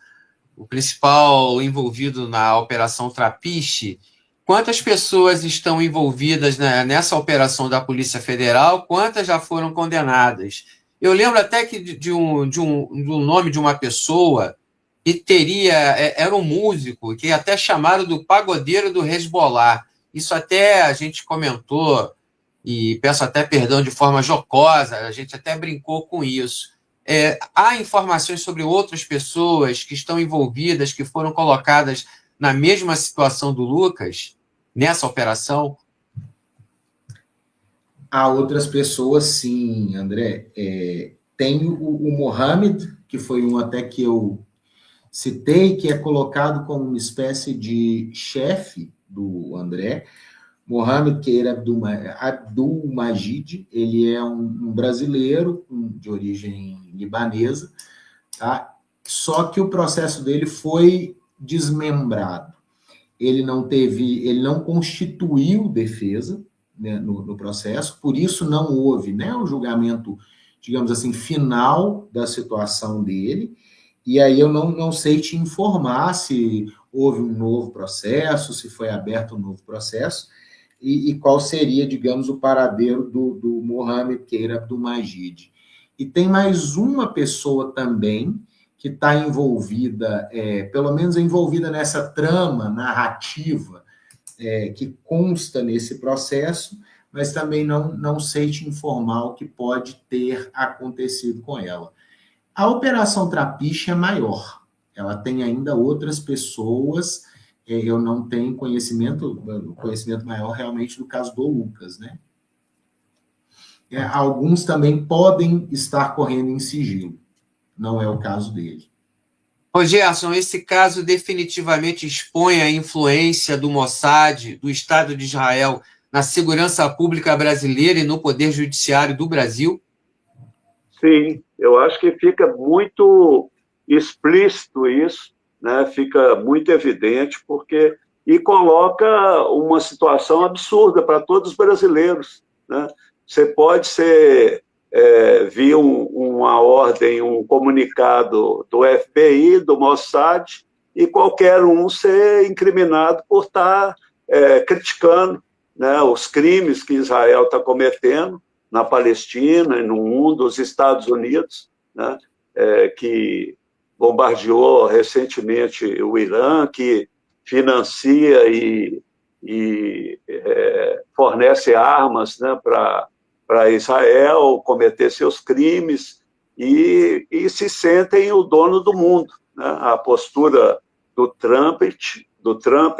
o principal envolvido na Operação Trapiche, quantas pessoas estão envolvidas nessa operação da Polícia Federal? Quantas já foram condenadas? Eu lembro até que de um nome de uma pessoa que era um músico, que até chamaram do pagodeiro do Hezbollah. Isso até a gente comentou, e peço até perdão de forma jocosa, a gente até brincou com isso. Há informações sobre outras pessoas que estão envolvidas, que foram colocadas na mesma situação do Lucas, nessa operação? Há outras pessoas, sim, André. Tem o Mohamed, que foi um até que eu citei, que é colocado como uma espécie de chefe do André. Mohamed Keir Abdul Majid, ele é um brasileiro de origem libanesa, tá? Só que o processo dele foi desmembrado. Ele não constituiu defesa, né, no processo, por isso não houve, né, um julgamento, digamos assim, final da situação dele, e aí eu não sei te informar se houve um novo processo, se foi aberto um novo processo, e qual seria, digamos, o paradeiro do Mohamed Keir Abdul Majid. E tem mais uma pessoa também que está envolvida, pelo menos envolvida nessa trama narrativa que consta nesse processo, mas também não sei te informar o que pode ter acontecido com ela. A Operação Trapiche é maior, ela tem ainda outras pessoas, eu não tenho conhecimento maior realmente do caso do Lucas, né? Alguns também podem estar correndo em sigilo, não é o caso dele. Ô Gerson, esse caso definitivamente expõe a influência do Mossad, do Estado de Israel, na segurança pública brasileira e no poder judiciário do Brasil? Sim, eu acho que fica muito explícito isso, né? Fica muito evidente, e coloca uma situação absurda para todos os brasileiros, né? Você pode vir uma ordem, um comunicado do FBI, do Mossad, e qualquer um ser incriminado por estar criticando, né, os crimes que Israel está cometendo na Palestina e no mundo, os Estados Unidos, né, que bombardeou recentemente o Irã, que financia e fornece armas, né, para Israel cometer seus crimes, e se sentem o dono do mundo, né? A postura do Trump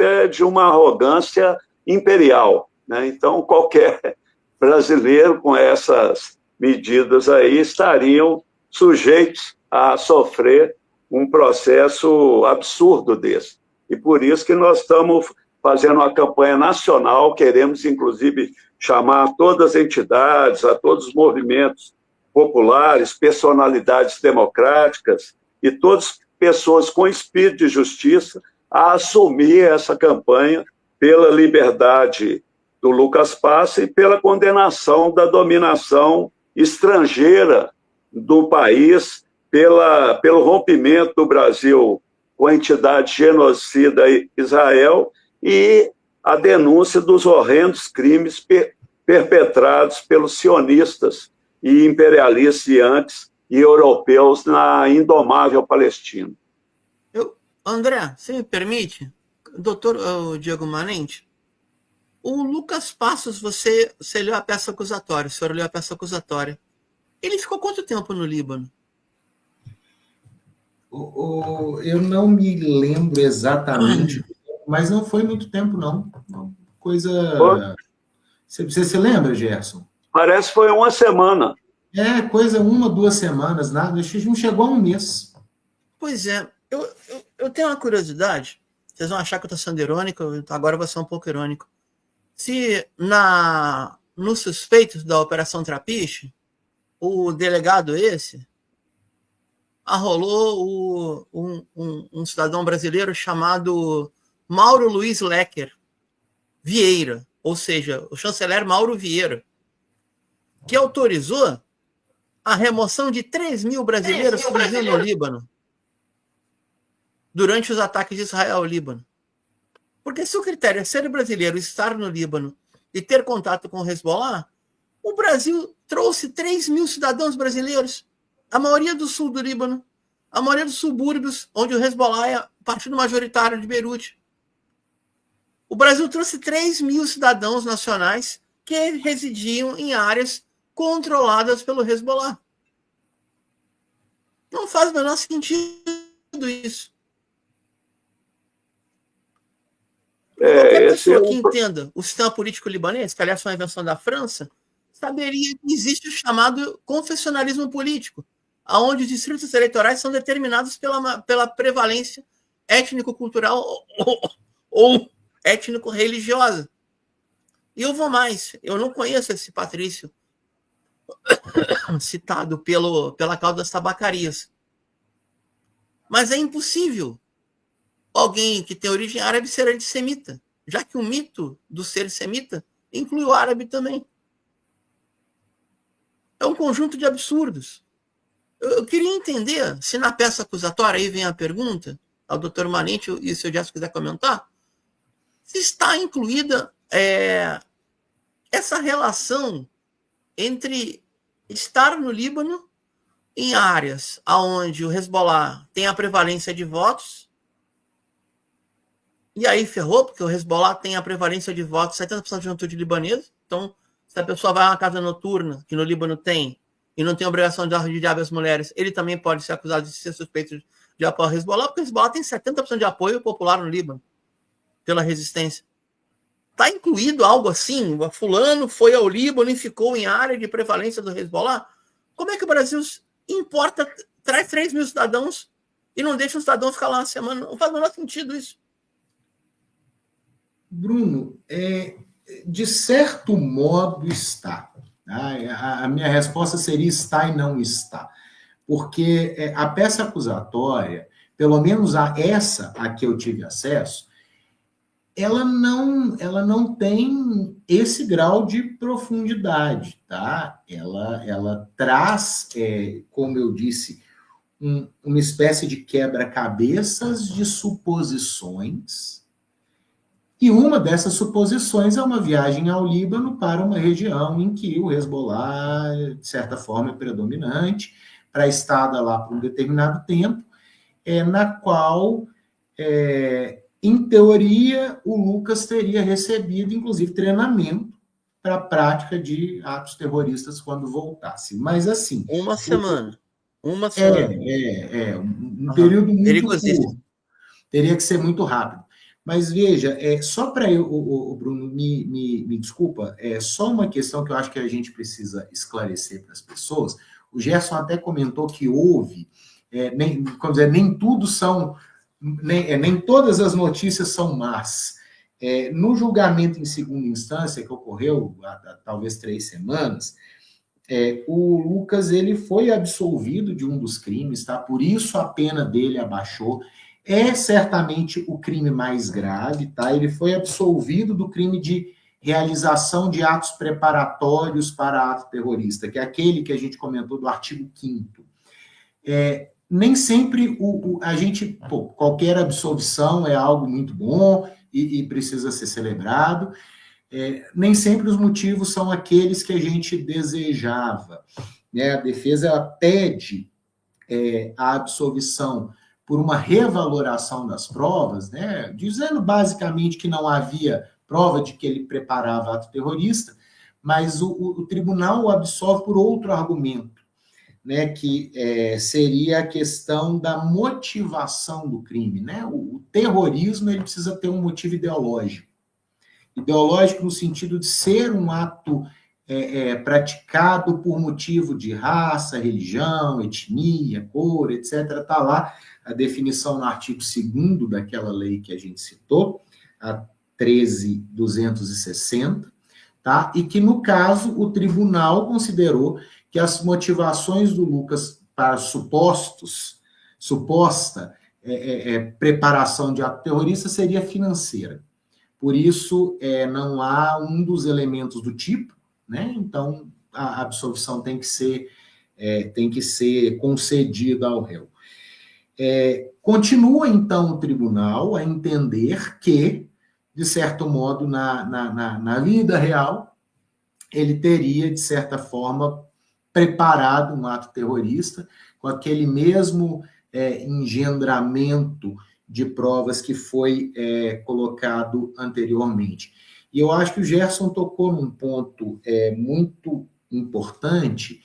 é de uma arrogância imperial, né? Então, qualquer brasileiro com essas medidas aí estariam sujeitos a sofrer um processo absurdo desse. E por isso que nós estamos fazendo uma campanha nacional, queremos, inclusive, chamar todas as entidades, a todos os movimentos populares, personalidades democráticas e todas pessoas com espírito de justiça a assumir essa campanha pela liberdade do Lucas Passa e pela condenação da dominação estrangeira do país, pelo rompimento do Brasil com a entidade genocida Israel e a denúncia dos horrendos crimes perpetrados pelos sionistas e imperialistas antes e europeus na indomável Palestina. André, você me permite? Doutor Diego Manente, o Lucas Passos, você leu a peça acusatória, o senhor leu a peça acusatória. Ele ficou quanto tempo no Líbano? Eu não me lembro exatamente, mas não foi muito tempo, não. Coisa... Você se lembra, Gerson? Parece que foi uma semana. Coisa 1 ou 2 semanas, nada. Não chegou a um mês. Pois é. Eu tenho uma curiosidade. Vocês vão achar que eu estou sendo irônico, agora eu vou ser um pouco irônico. Se nos suspeitos da Operação Trapiche, o delegado arrolou um cidadão brasileiro chamado Mauro Luiz Lecker Vieira, ou seja, o chanceler Mauro Vieira, que autorizou a remoção de 3 mil brasileiros que viviam no Líbano durante os ataques de Israel ao Líbano. Porque se o critério é ser brasileiro, estar no Líbano e ter contato com o Hezbollah, o Brasil trouxe 3 mil cidadãos brasileiros, a maioria do sul do Líbano, a maioria dos subúrbios, onde o Hezbollah é partido majoritário de Beirute. O Brasil trouxe 3 mil cidadãos nacionais que residiam em áreas controladas pelo Hezbollah. Não faz o menor sentido isso. Qualquer pessoa que entenda o sistema político libanês, que aliás foi uma invenção da França, saberia que existe o chamado confessionalismo político, onde os distritos eleitorais são determinados pela prevalência étnico-cultural ou étnico-religiosa. E eu vou mais, eu não conheço esse patrício citado pela causa das tabacarias. Mas é impossível alguém que tem origem árabe ser antissemita, já que o mito do ser semita inclui o árabe também. É um conjunto de absurdos. Eu queria entender se na peça acusatória, aí vem a pergunta ao doutor Manente, e se o Jéssica quiser comentar, se está incluída essa relação entre estar no Líbano em áreas onde o Hezbollah tem a prevalência de votos, e aí ferrou, porque o Hezbollah tem a prevalência de votos 70% de juventude libanesa. Então, se a pessoa vai a uma casa noturna, que no Líbano tem, e não tem obrigação de rodear as mulheres, ele também pode ser acusado de ser suspeito de apoio ao Hezbollah, porque o Hezbollah tem 70% de apoio popular no Líbano, pela resistência. Está incluído algo assim? O fulano foi ao Líbano e ficou em área de prevalência do Hezbollah? Como é que o Brasil traz 3 mil cidadãos e não deixa um cidadão ficar lá uma semana? Não faz o menor sentido isso. Bruno, de certo modo está. Tá? A minha resposta seria está e não está. Porque a peça acusatória, pelo menos a que eu tive acesso, ela não tem esse grau de profundidade, tá? Ela traz, como eu disse, uma espécie de quebra-cabeças de suposições E uma dessas suposições é uma viagem ao Líbano para uma região em que o Hezbollah, de certa forma, é predominante, para estada lá por um determinado tempo, na qual, em teoria, o Lucas teria recebido, inclusive, treinamento para a prática de atos terroristas quando voltasse. Mas, assim... Uma semana. Um período muito perigosíssimo. curto. Teria que ser muito rápido. Mas veja, só para o Bruno, me desculpa, só uma questão que eu acho que a gente precisa esclarecer para as pessoas. O Gerson até comentou que houve, nem tudo são, nem todas as notícias são más. No julgamento em segunda instância, que ocorreu há talvez 3 semanas, o Lucas ele foi absolvido de um dos crimes, tá? Por isso a pena dele abaixou. É certamente o crime mais grave, tá? Ele foi absolvido do crime de realização de atos preparatórios para ato terrorista, que é aquele que a gente comentou do artigo 5º. Nem sempre a gente... qualquer absolvição é algo muito bom e precisa ser celebrado. Nem sempre os motivos são aqueles que a gente desejava, né? A defesa ela pede a absolvição por uma revaloração das provas, né? Dizendo basicamente que não havia prova de que ele preparava ato terrorista, mas o tribunal o absolve por outro argumento, né? Que seria a questão da motivação do crime, né? O terrorismo ele precisa ter um motivo ideológico no sentido de ser um ato praticado por motivo de raça, religião, etnia, cor, etc. Está lá a definição no artigo 2º daquela lei que a gente citou, a 13.260, tá? E que, no caso, o tribunal considerou que as motivações do Lucas para suposta preparação de ato terrorista seria financeira. Por isso, não há um dos elementos do tipo, né? Então, a absolvição tem que ser concedida ao réu. Continua, então, o tribunal a entender que, de certo modo, na vida real, ele teria, de certa forma, preparado um ato terrorista com aquele mesmo engendramento de provas que foi colocado anteriormente. E eu acho que o Gerson tocou num ponto muito importante,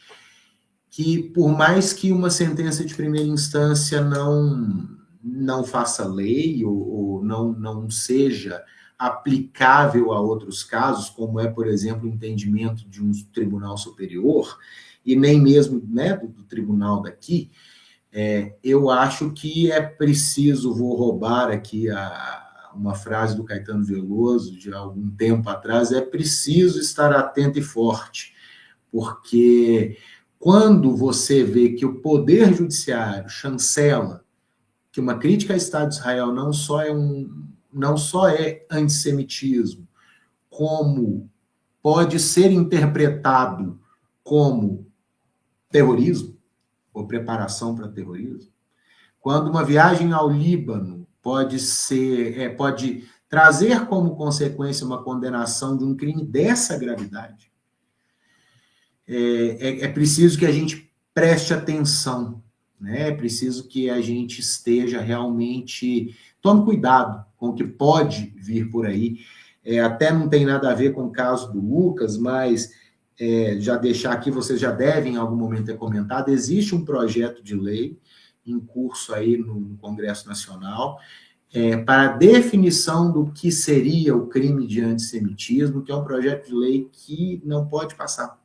que por mais que uma sentença de primeira instância não faça lei ou não seja aplicável a outros casos, como por exemplo, o entendimento de um tribunal superior, e nem mesmo, né, do tribunal daqui, eu acho que é preciso, vou roubar aqui uma frase do Caetano Veloso de algum tempo atrás, é preciso estar atento e forte, porque quando você vê que o Poder Judiciário chancela que uma crítica ao Estado de Israel não só é antissemitismo, como pode ser interpretado como terrorismo, ou preparação para terrorismo, quando uma viagem ao Líbano pode trazer como consequência uma condenação de um crime dessa gravidade, é preciso que a gente preste atenção, né? É preciso que a gente esteja realmente... Tome cuidado com o que pode vir por aí. Até não tem nada a ver com o caso do Lucas, mas já deixar aqui, vocês já devem em algum momento ter comentado, existe um projeto de lei em curso aí no Congresso Nacional para a definição do que seria o crime de antissemitismo, que é um projeto de lei que não pode passar.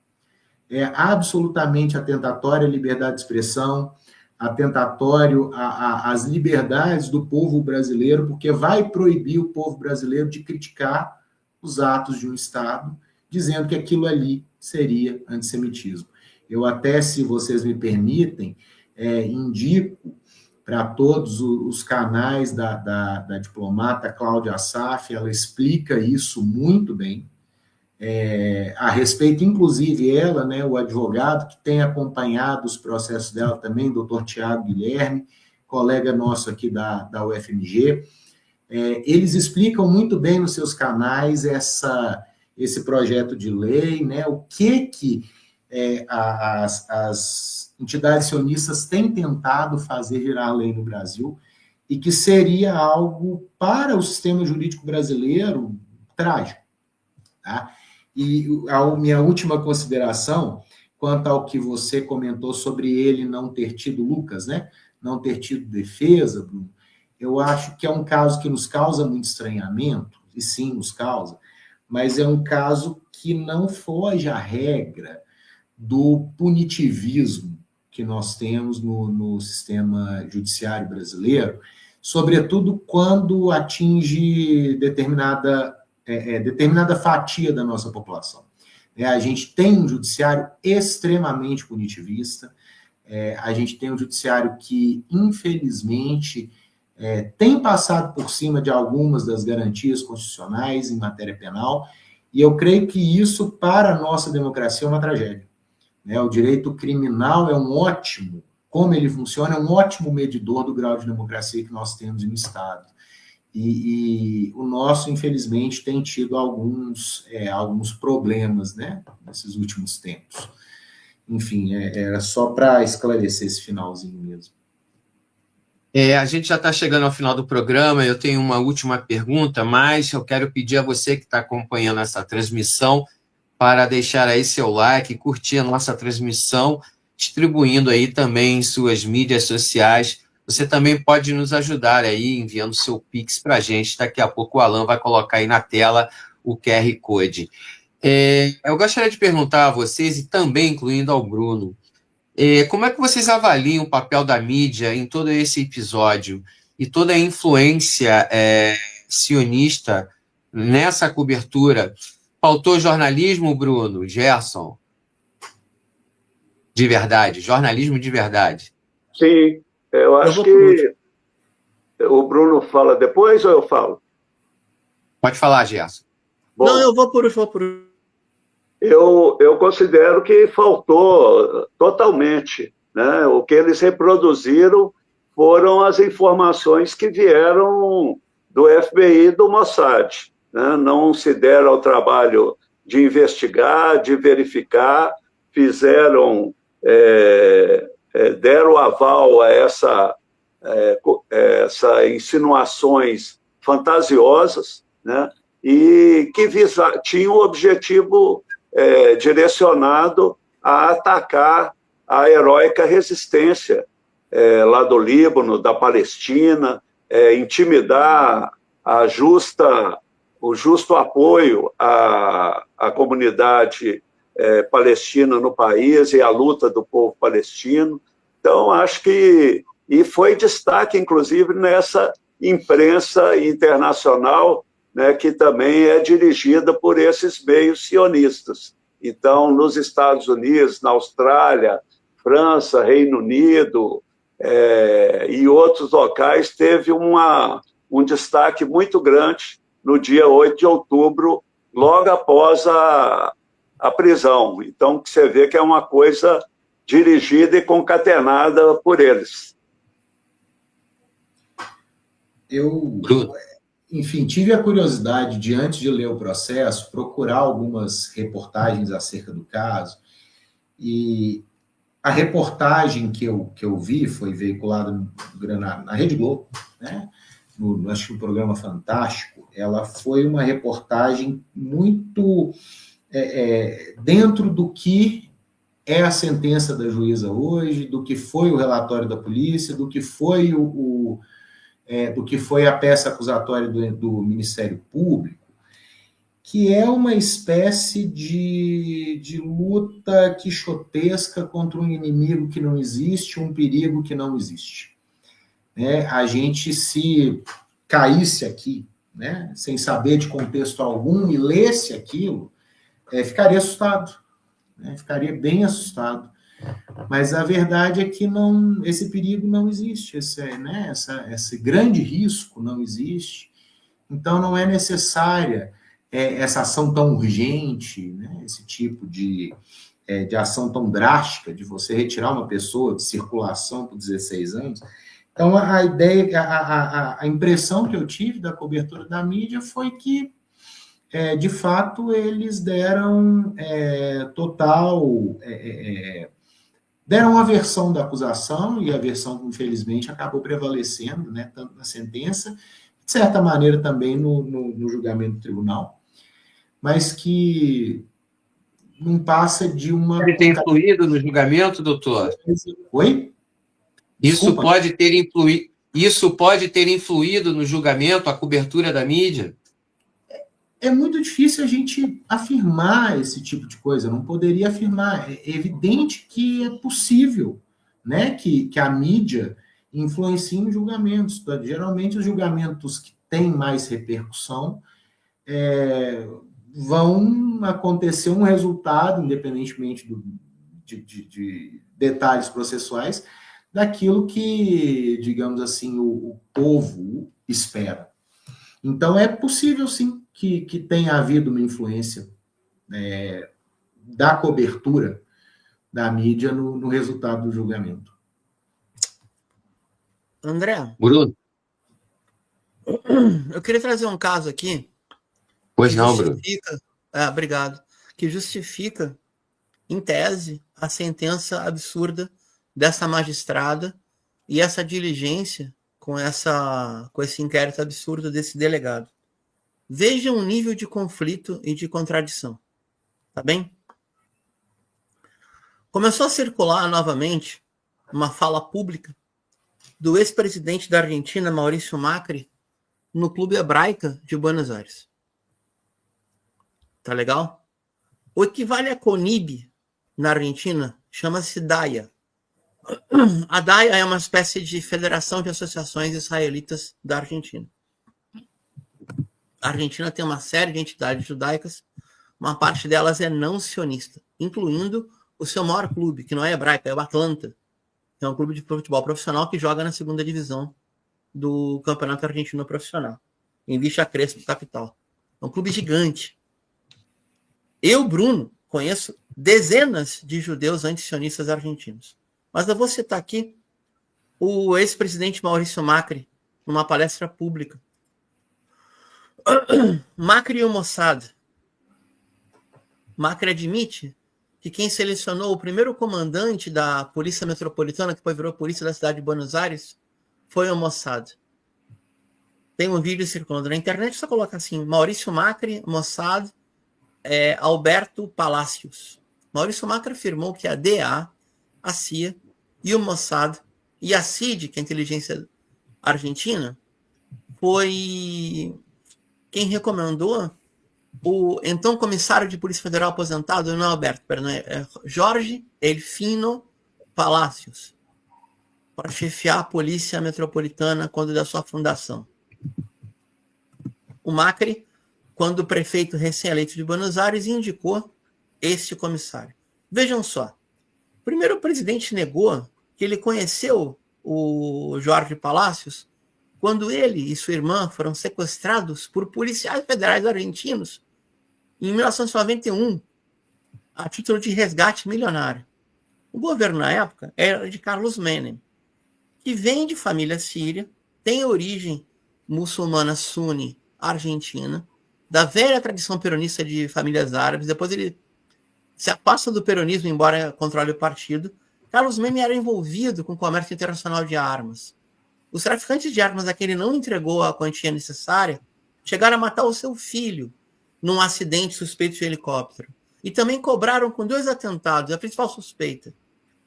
É absolutamente atentatório à liberdade de expressão, atentatório às liberdades do povo brasileiro, porque vai proibir o povo brasileiro de criticar os atos de um Estado, dizendo que aquilo ali seria antissemitismo. Eu até, se vocês me permitem, indico para todos os canais da diplomata Cláudia Assaf, ela explica isso muito bem, a respeito, inclusive ela, né, o advogado que tem acompanhado os processos dela também, doutor Tiago Guilherme, colega nosso aqui da UFMG, Eles explicam muito bem nos seus canais esse projeto de lei, né? O que as entidades sionistas têm tentado fazer virar lei no Brasil e que seria algo para o sistema jurídico brasileiro trágico. Tá? E a minha última consideração, quanto ao que você comentou sobre ele não ter tido, Lucas, né? Não ter tido defesa, Bruno, eu acho que é um caso que nos causa muito estranhamento, e sim nos causa, mas é um caso que não foge à regra do punitivismo que nós temos no sistema judiciário brasileiro, sobretudo quando atinge determinada fatia da nossa população. A gente tem um judiciário extremamente punitivista, a gente tem um judiciário que, infelizmente, tem passado por cima de algumas das garantias constitucionais em matéria penal, e eu creio que isso, para a nossa democracia, é uma tragédia. O direito criminal é como ele funciona, é um ótimo medidor do grau de democracia que nós temos no Estado. E o nosso, infelizmente, tem tido alguns problemas, né, nesses últimos tempos. Enfim, era só para esclarecer esse finalzinho mesmo. A gente já está chegando ao final do programa, eu tenho uma última pergunta, mas eu quero pedir a você que está acompanhando essa transmissão para deixar aí seu like, curtir a nossa transmissão, distribuindo aí também em suas mídias sociais. Você também pode nos ajudar aí enviando seu Pix para a gente. Daqui a pouco o Alan vai colocar aí na tela o QR Code. Eu gostaria de perguntar a vocês, e também incluindo ao Bruno, como é que vocês avaliam o papel da mídia em todo esse episódio e toda a influência sionista nessa cobertura? Faltou jornalismo, Bruno, Gerson? De verdade, jornalismo de verdade. Sim, eu acho que o Bruno fala depois ou eu falo? Pode falar, Gerson. Bom, não, eu vou por último. Eu considero que faltou totalmente, né? O que eles reproduziram foram as informações que vieram do FBI e do Mossad, né? Não se deram ao trabalho de investigar, de verificar, deram aval a essas insinuações fantasiosas, né? E que tinham o objetivo direcionado a atacar a heróica resistência lá do Líbano, da Palestina, intimidar o justo apoio à comunidade palestina no país e à luta do povo palestino. Então, acho que... E foi destaque, inclusive, nessa imprensa internacional, né, que também é dirigida por esses meios sionistas. Então, nos Estados Unidos, na Austrália, França, Reino Unido e outros locais, teve um destaque muito grande no dia 8 de outubro, logo após a prisão. Então, você vê que é uma coisa dirigida e concatenada por eles. Enfim, tive a curiosidade de, antes de ler o processo, procurar algumas reportagens acerca do caso, e a reportagem que eu vi foi veiculada na Rede Globo, né? Acho que o programa Fantástico. Ela foi uma reportagem muito dentro do que é a sentença da juíza hoje, do que foi o relatório da polícia, do que foi do que foi a peça acusatória do Ministério Público, que é uma espécie de luta quixotesca contra um inimigo que não existe, um perigo que não existe. A gente, se caísse aqui, né, sem saber de contexto algum, e lesse aquilo, ficaria assustado, né, ficaria bem assustado. Mas a verdade é que esse perigo não existe, esse grande risco não existe. Então, não é necessária essa ação tão urgente, né, esse tipo de ação tão drástica de você retirar uma pessoa de circulação por 16 anos. Então, a ideia, a impressão que eu tive da cobertura da mídia foi que, de fato, eles deram deram a versão da acusação, e a versão, infelizmente, acabou prevalecendo, né, tanto na sentença, de certa maneira também no julgamento do tribunal, mas que não passa de uma... Pode ter influído no julgamento, doutor? Oi? Isso pode ter influído no julgamento, a cobertura da mídia? É muito difícil a gente afirmar esse tipo de coisa, não poderia afirmar. É evidente que é possível, né, que a mídia influencie em julgamentos. Geralmente, os julgamentos que têm mais repercussão vão acontecer um resultado, independentemente de detalhes processuais, daquilo que, digamos assim, o povo espera. Então, é possível, sim, que tenha havido uma influência da cobertura da mídia no resultado do julgamento. André, Bruno? eu queria trazer um caso aqui. Pois não, Bruno. Obrigado. Que justifica, em tese, a sentença absurda dessa magistrada e essa diligência com esse inquérito absurdo desse delegado. Veja um nível de conflito e de contradição. Tá bem? Começou a circular novamente uma fala pública do ex-presidente da Argentina, Maurício Macri, no Clube Hebraica de Buenos Aires. Tá legal? O que vale a CONIB na Argentina chama-se DAIA. A DAIA é uma espécie de federação de associações israelitas da Argentina. A Argentina tem uma série de entidades judaicas, uma parte delas é não sionista, incluindo o seu maior clube, que não é hebraico, é o Atlanta, que é um clube de futebol profissional que joga na segunda divisão do Campeonato Argentino Profissional, em Villa Crespo, capital. É um clube gigante. Eu, Bruno, conheço dezenas de judeus antisionistas argentinos. Mas eu vou citar aqui o ex-presidente Maurício Macri, numa palestra pública. Macri e o Mossad. Macri admite que quem selecionou o primeiro comandante da Polícia Metropolitana, que depois virou Polícia da Cidade de Buenos Aires, foi o Mossad. Tem um vídeo circulando na internet, só coloca assim, Maurício Macri, Mossad, Alberto Palacios. Maurício Macri afirmou que a DEA, a CIA e o Mossad e a CID, que é a inteligência argentina, foi quem recomendou o então comissário de Polícia Federal aposentado, não é Alberto, perdão, é Jorge Elfino Palacios, para chefiar a Polícia Metropolitana quando da sua fundação. O Macri, quando prefeito recém-eleito de Buenos Aires, indicou este comissário. Vejam só. Primeiro, o presidente negou que ele conheceu o Jorge Palacios quando ele e sua irmã foram sequestrados por policiais federais argentinos em 1991, a título de resgate milionário. O governo, na época, era de Carlos Menem, que vem de família síria, tem origem muçulmana suni argentina, da velha tradição peronista de famílias árabes. Depois ele se afasta do peronismo, embora controle o partido. Carlos Menem era envolvido com o comércio internacional de armas. Os traficantes de armas a quem ele não entregou a quantia necessária chegaram a matar o seu filho num acidente suspeito de helicóptero. E também cobraram com 2 atentados, a principal suspeita,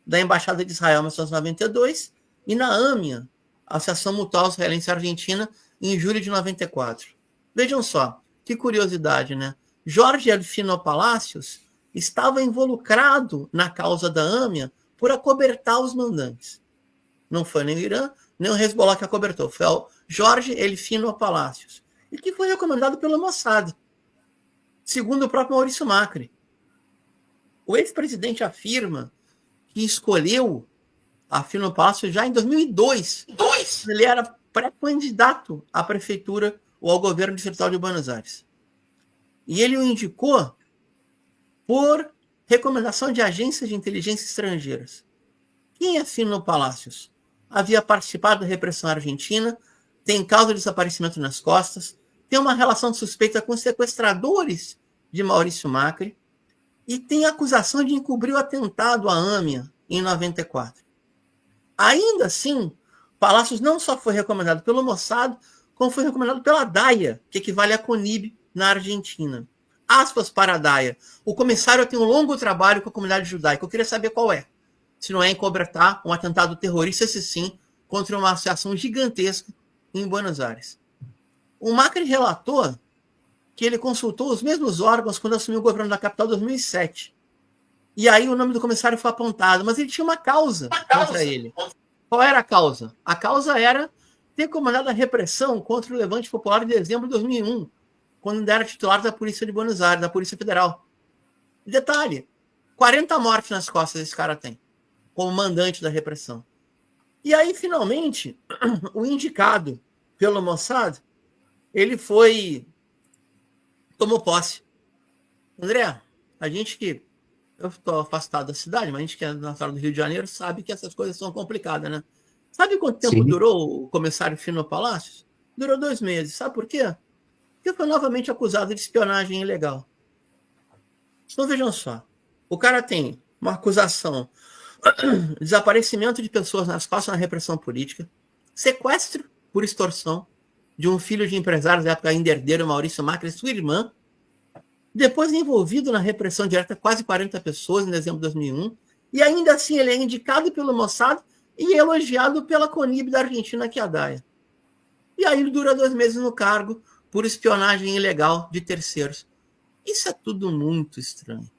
da Embaixada de Israel em 1992 e na AMIA, Associação Mutual Israelense Argentina, em julho de 94. Vejam só, que curiosidade, né? Jorge Elfino Palacios estava involucrado na causa da AMIA por acobertar os mandantes. Não foi nem o Irã, nem o Hezbollah que acobertou. Foi o Jorge Elfino Palacios. E que foi recomendado pelo Mossad, segundo o próprio Maurício Macri. O ex-presidente afirma que escolheu Elfino Palacios já em 2002. Ele era pré-candidato à prefeitura ou ao governo distrital de Buenos Aires. E ele o indicou por recomendação de agências de inteligência estrangeiras. Quem é Elfino Palacios? havia participado da repressão argentina, tem causa de desaparecimento nas costas, tem uma relação suspeita com sequestradores de Maurício Macri e tem acusação de encobrir o atentado à AMIA em 94. Ainda assim, Palacios não só foi recomendado pelo Mossad, como foi recomendado pela DAIA, que equivale à CONIB na Argentina. Aspas para a DAIA. O comissário tem um longo trabalho com a comunidade judaica. Eu queria saber qual é. Se não é encobertar um atentado terrorista, esse sim, contra uma associação gigantesca em Buenos Aires. O Macri relatou que ele consultou os mesmos órgãos quando assumiu o governo da capital em 2007. E aí o nome do comissário foi apontado, mas ele tinha uma causa contra ele. Qual era a causa? A causa era ter comandado a repressão contra o Levante Popular em dezembro de 2001, quando ainda era titular da Polícia de Buenos Aires, da Polícia Federal. Detalhe, 40 mortes nas costas esse cara tem, como mandante da repressão. E aí, finalmente, o indicado pelo Mossad, ele tomou posse. André, a gente que... Eu estou afastado da cidade, mas a gente que é natural do Rio de Janeiro sabe que essas coisas são complicadas, né? Sabe quanto tempo durou o comissário Fino Palacios? Durou 2 meses. Sabe por quê? Porque foi novamente acusado de espionagem ilegal. Então vejam só. O cara tem uma acusação de desaparecimento de pessoas nas costas na repressão política, sequestro por extorsão de um filho de empresários da época ainda herdeiro, Maurício Macri, e sua irmã, depois envolvido na repressão direta quase 40 pessoas em dezembro de 2001, e ainda assim ele é indicado pelo Mossad e elogiado pela CONIB da Argentina, que é a DAIA. E aí ele dura 2 meses no cargo por espionagem ilegal de terceiros. Isso é tudo muito estranho.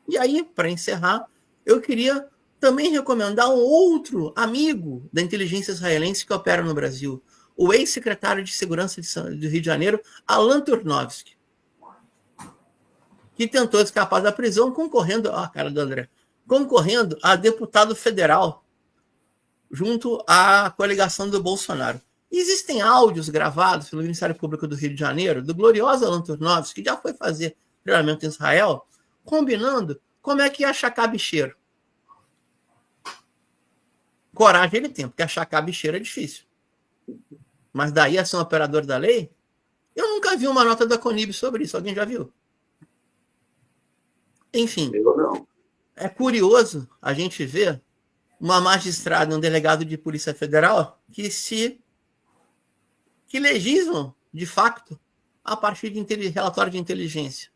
E aí, para encerrar, eu queria também recomendar um outro amigo da inteligência israelense que opera no Brasil, o ex-secretário de Segurança do Rio de Janeiro, Alan Turnovsky, que tentou escapar da prisão concorrendo a deputado federal junto à coligação do Bolsonaro. Existem áudios gravados pelo Ministério Público do Rio de Janeiro, do glorioso Alan Turnovsky, que já foi fazer treinamento em Israel, combinando como é que ia achacar bicheiro. Coragem ele tem, porque achacar bicheiro é difícil. Mas daí a ser um operador da lei, eu nunca vi uma nota da CONIB sobre isso. Alguém já viu? Enfim, é curioso a gente ver uma magistrada, um delegado de Polícia Federal que legislam, de facto, a partir de relatório de inteligência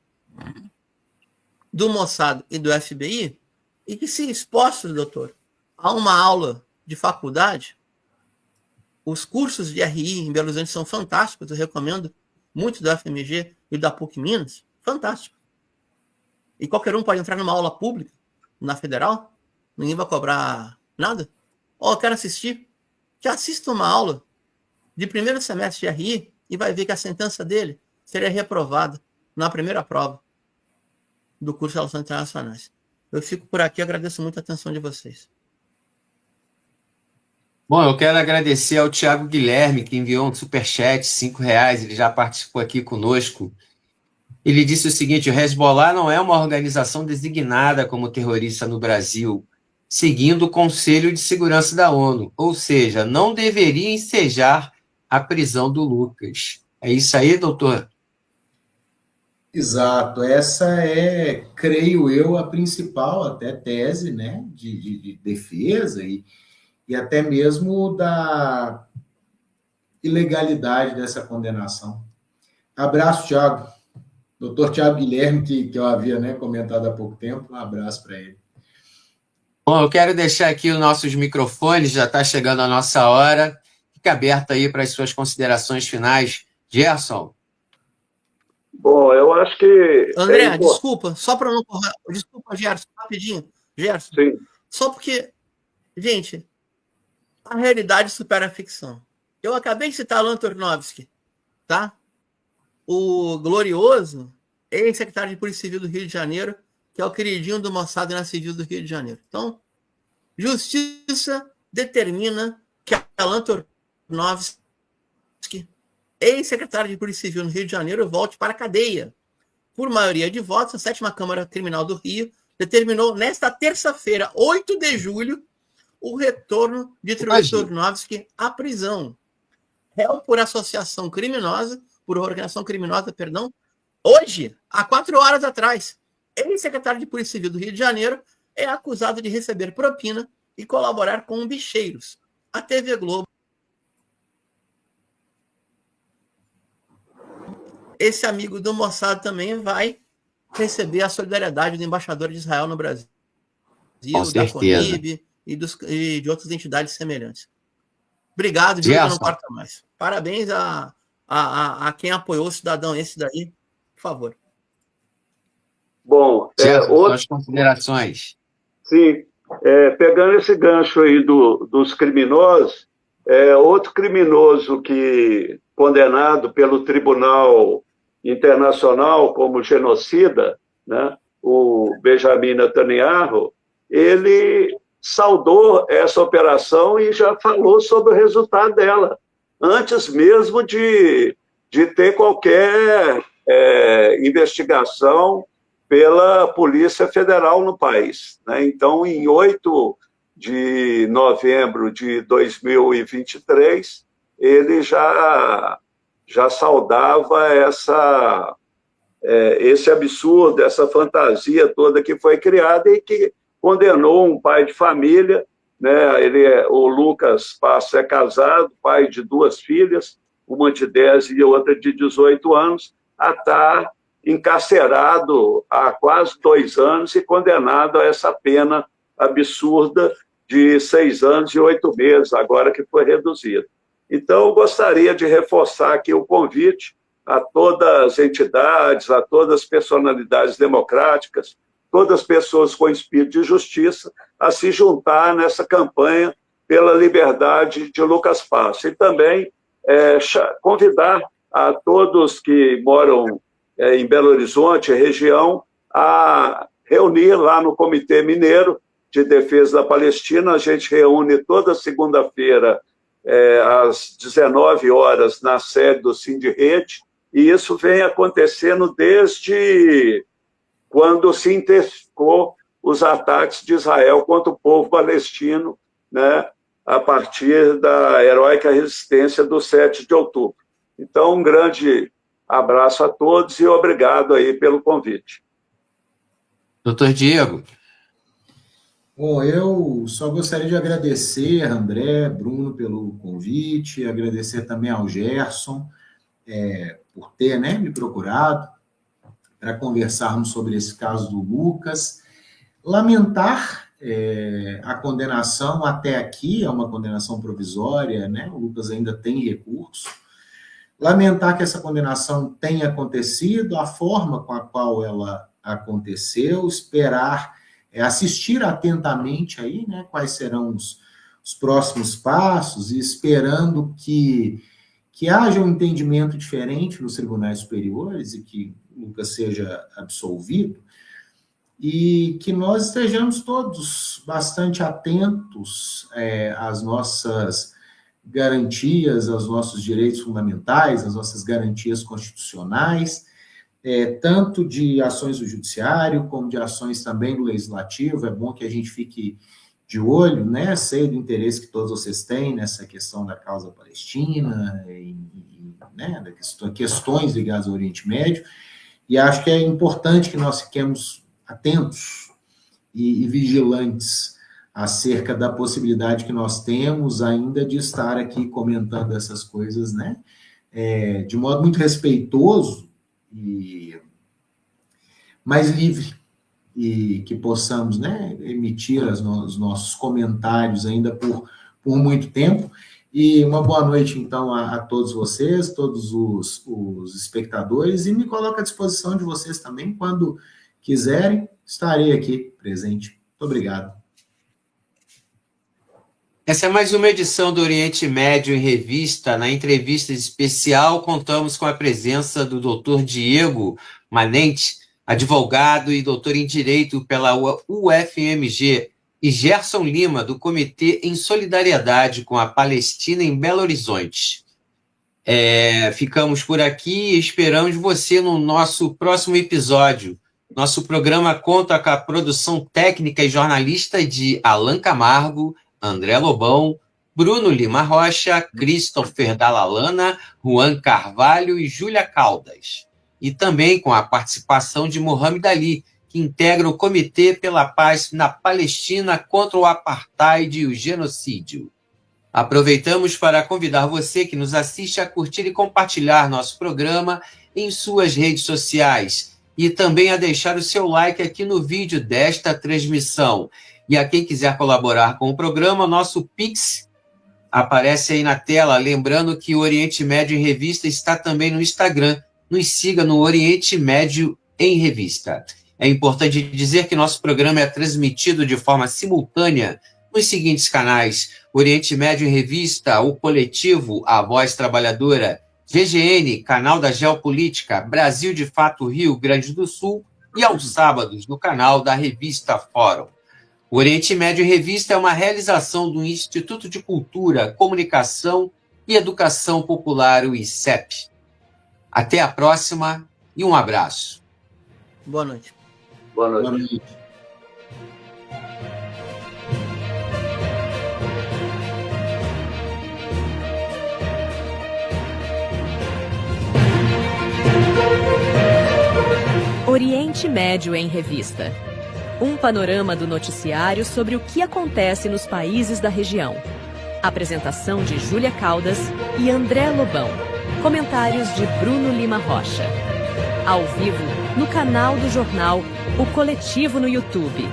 do Mossad e do FBI, e que se expostos, doutor, a uma aula de faculdade, os cursos de RI em Belo Horizonte são fantásticos, eu recomendo muito da FMG e da PUC Minas, fantástico. E qualquer um pode entrar numa aula pública, na federal, ninguém vai cobrar nada. Ou eu quero assistir, que assista uma aula de primeiro semestre de RI e vai ver que a sentença dele seria reprovada na primeira prova do curso de Relações Internacionais. Eu fico por aqui, agradeço muito a atenção de vocês. Bom, eu quero agradecer ao Thiago Guilherme, que enviou um superchat, R$5, ele já participou aqui conosco. Ele disse o seguinte: o Hezbollah não é uma organização designada como terrorista no Brasil, seguindo o Conselho de Segurança da ONU, ou seja, não deveria ensejar a prisão do Lucas. É isso aí, doutor? Exato, essa é, creio eu, a principal até tese, né, de defesa e até mesmo da ilegalidade dessa condenação. Abraço, Thiago. Doutor Thiago Guilherme, que eu havia, né, comentado há pouco tempo, um abraço para ele. Bom, eu quero deixar aqui os nossos microfones, já está chegando a nossa hora. Fica aberto aí para as suas considerações finais. Gerson. Bom, eu acho que... André, desculpa, só para não... Desculpa, Gerson, rapidinho. Gerson, sim. Só porque, gente, a realidade supera a ficção. Eu acabei de citar Alan Turnovsky, tá? O glorioso ex-secretário de Polícia Civil do Rio de Janeiro, que é o queridinho do Mossad na Civil do Rio de Janeiro. Então, justiça determina que Alan Turnovsky, ex-secretário de Polícia Civil no Rio de Janeiro, volte para a cadeia. Por maioria de votos, a 7ª Câmara Criminal do Rio determinou nesta terça-feira, 8 de julho, o retorno de Turnovski à prisão. Réu por associação criminosa, por organização criminosa, perdão, hoje, há 4 horas atrás, ex-secretário de Polícia Civil do Rio de Janeiro é acusado de receber propina e colaborar com bicheiros. A TV Globo. Esse amigo do Mossad também vai receber a solidariedade do embaixador de Israel no Brasil, da CONIB e de outras entidades semelhantes. Obrigado, Júlio, eu não corto mais. Parabéns a quem apoiou o cidadão esse daí, por favor. Bom, outras considerações. Sim, pegando esse gancho aí dos criminosos, outro criminoso que condenado pelo Tribunal Internacional como genocida, né, o Benjamin Netanyahu, ele saudou essa operação e já falou sobre o resultado dela, antes mesmo de ter qualquer investigação pela Polícia Federal no país, né? Então, em 8 de novembro de 2023, ele já saudava esse absurdo, essa fantasia toda que foi criada e que condenou um pai de família, né? O Lucas Passo é casado, pai de 2 filhas, uma de 10 e outra de 18 anos, a estar encarcerado há quase 2 anos e condenado a essa pena absurda de 6 anos e 8 meses, agora que foi reduzida. Então, eu gostaria de reforçar aqui o convite a todas as entidades, a todas as personalidades democráticas, todas as pessoas com espírito de justiça, a se juntar nessa campanha pela liberdade de Lucas Passo. E também convidar a todos que moram em Belo Horizonte, região, a reunir lá no Comitê Mineiro de Defesa da Palestina. A gente reúne toda segunda-feira, às 19 horas, na sede do Sindirrede, e isso vem acontecendo desde quando se intensificou os ataques de Israel contra o povo palestino, né, a partir da heróica resistência do 7 de outubro. Então, um grande abraço a todos e obrigado aí pelo convite. Doutor Diego. Bom, eu só gostaria de agradecer, André, Bruno, pelo convite, agradecer também ao Gerson por ter me procurado para conversarmos sobre esse caso do Lucas. Lamentar a condenação até aqui, é uma condenação provisória, né? O Lucas ainda tem recurso. Lamentar que essa condenação tenha acontecido, a forma com a qual ela aconteceu, esperar, assistir atentamente aí, né, quais serão os próximos passos, e esperando que haja um entendimento diferente nos tribunais superiores e que Lucas seja absolvido, e que nós estejamos todos bastante atentos às nossas garantias, aos nossos direitos fundamentais, às nossas garantias constitucionais, tanto de ações do judiciário, como de ações também do legislativo. É bom que a gente fique de olho, né? Sei do interesse que todos vocês têm nessa questão da causa palestina, né, questões ligadas ao Oriente Médio, e acho que é importante que nós fiquemos atentos e vigilantes acerca da possibilidade que nós temos ainda de estar aqui comentando essas coisas, né, de modo muito respeitoso, mas livre, e que possamos, né, emitir os nossos comentários ainda por muito tempo. E uma boa noite, então, a todos vocês, todos os espectadores, e me coloco à disposição de vocês também, quando quiserem, estarei aqui presente. Muito obrigado. Essa é mais uma edição do Oriente Médio em Revista. Na entrevista especial, contamos com a presença do Dr. Diego Manente, advogado e doutor em Direito pela UFMG, e Gerson Lima, do Comitê em Solidariedade com a Palestina em Belo Horizonte. Ficamos por aqui e esperamos você no nosso próximo episódio. Nosso programa conta com a produção técnica e jornalista de Alan Camargo, André Lobão, Bruno Lima Rocha, Christopher Dalalana, Juan Carvalho e Júlia Caldas. E também com a participação de Mohamed Ali, que integra o Comitê pela Paz na Palestina contra o Apartheid e o Genocídio. Aproveitamos para convidar você que nos assiste a curtir e compartilhar nosso programa em suas redes sociais e também a deixar o seu like aqui no vídeo desta transmissão. E a quem quiser colaborar com o programa, nosso Pix aparece aí na tela. Lembrando que o Oriente Médio em Revista está também no Instagram. Nos siga no Oriente Médio em Revista. É importante dizer que nosso programa é transmitido de forma simultânea nos seguintes canais: Oriente Médio em Revista, o Coletivo, a Voz Trabalhadora, GGN, Canal da Geopolítica, Brasil de Fato, Rio Grande do Sul, e aos sábados no canal da Revista Fórum. O Oriente Médio em Revista é uma realização do Instituto de Cultura, Comunicação e Educação Popular, o ICEP. Até a próxima e um abraço. Boa noite. Boa noite. Boa noite. Oriente Médio em Revista. Um panorama do noticiário sobre o que acontece nos países da região. Apresentação de Júlia Caldas e André Lobão. Comentários de Bruno Lima Rocha. Ao vivo, no canal do jornal O Coletivo no YouTube.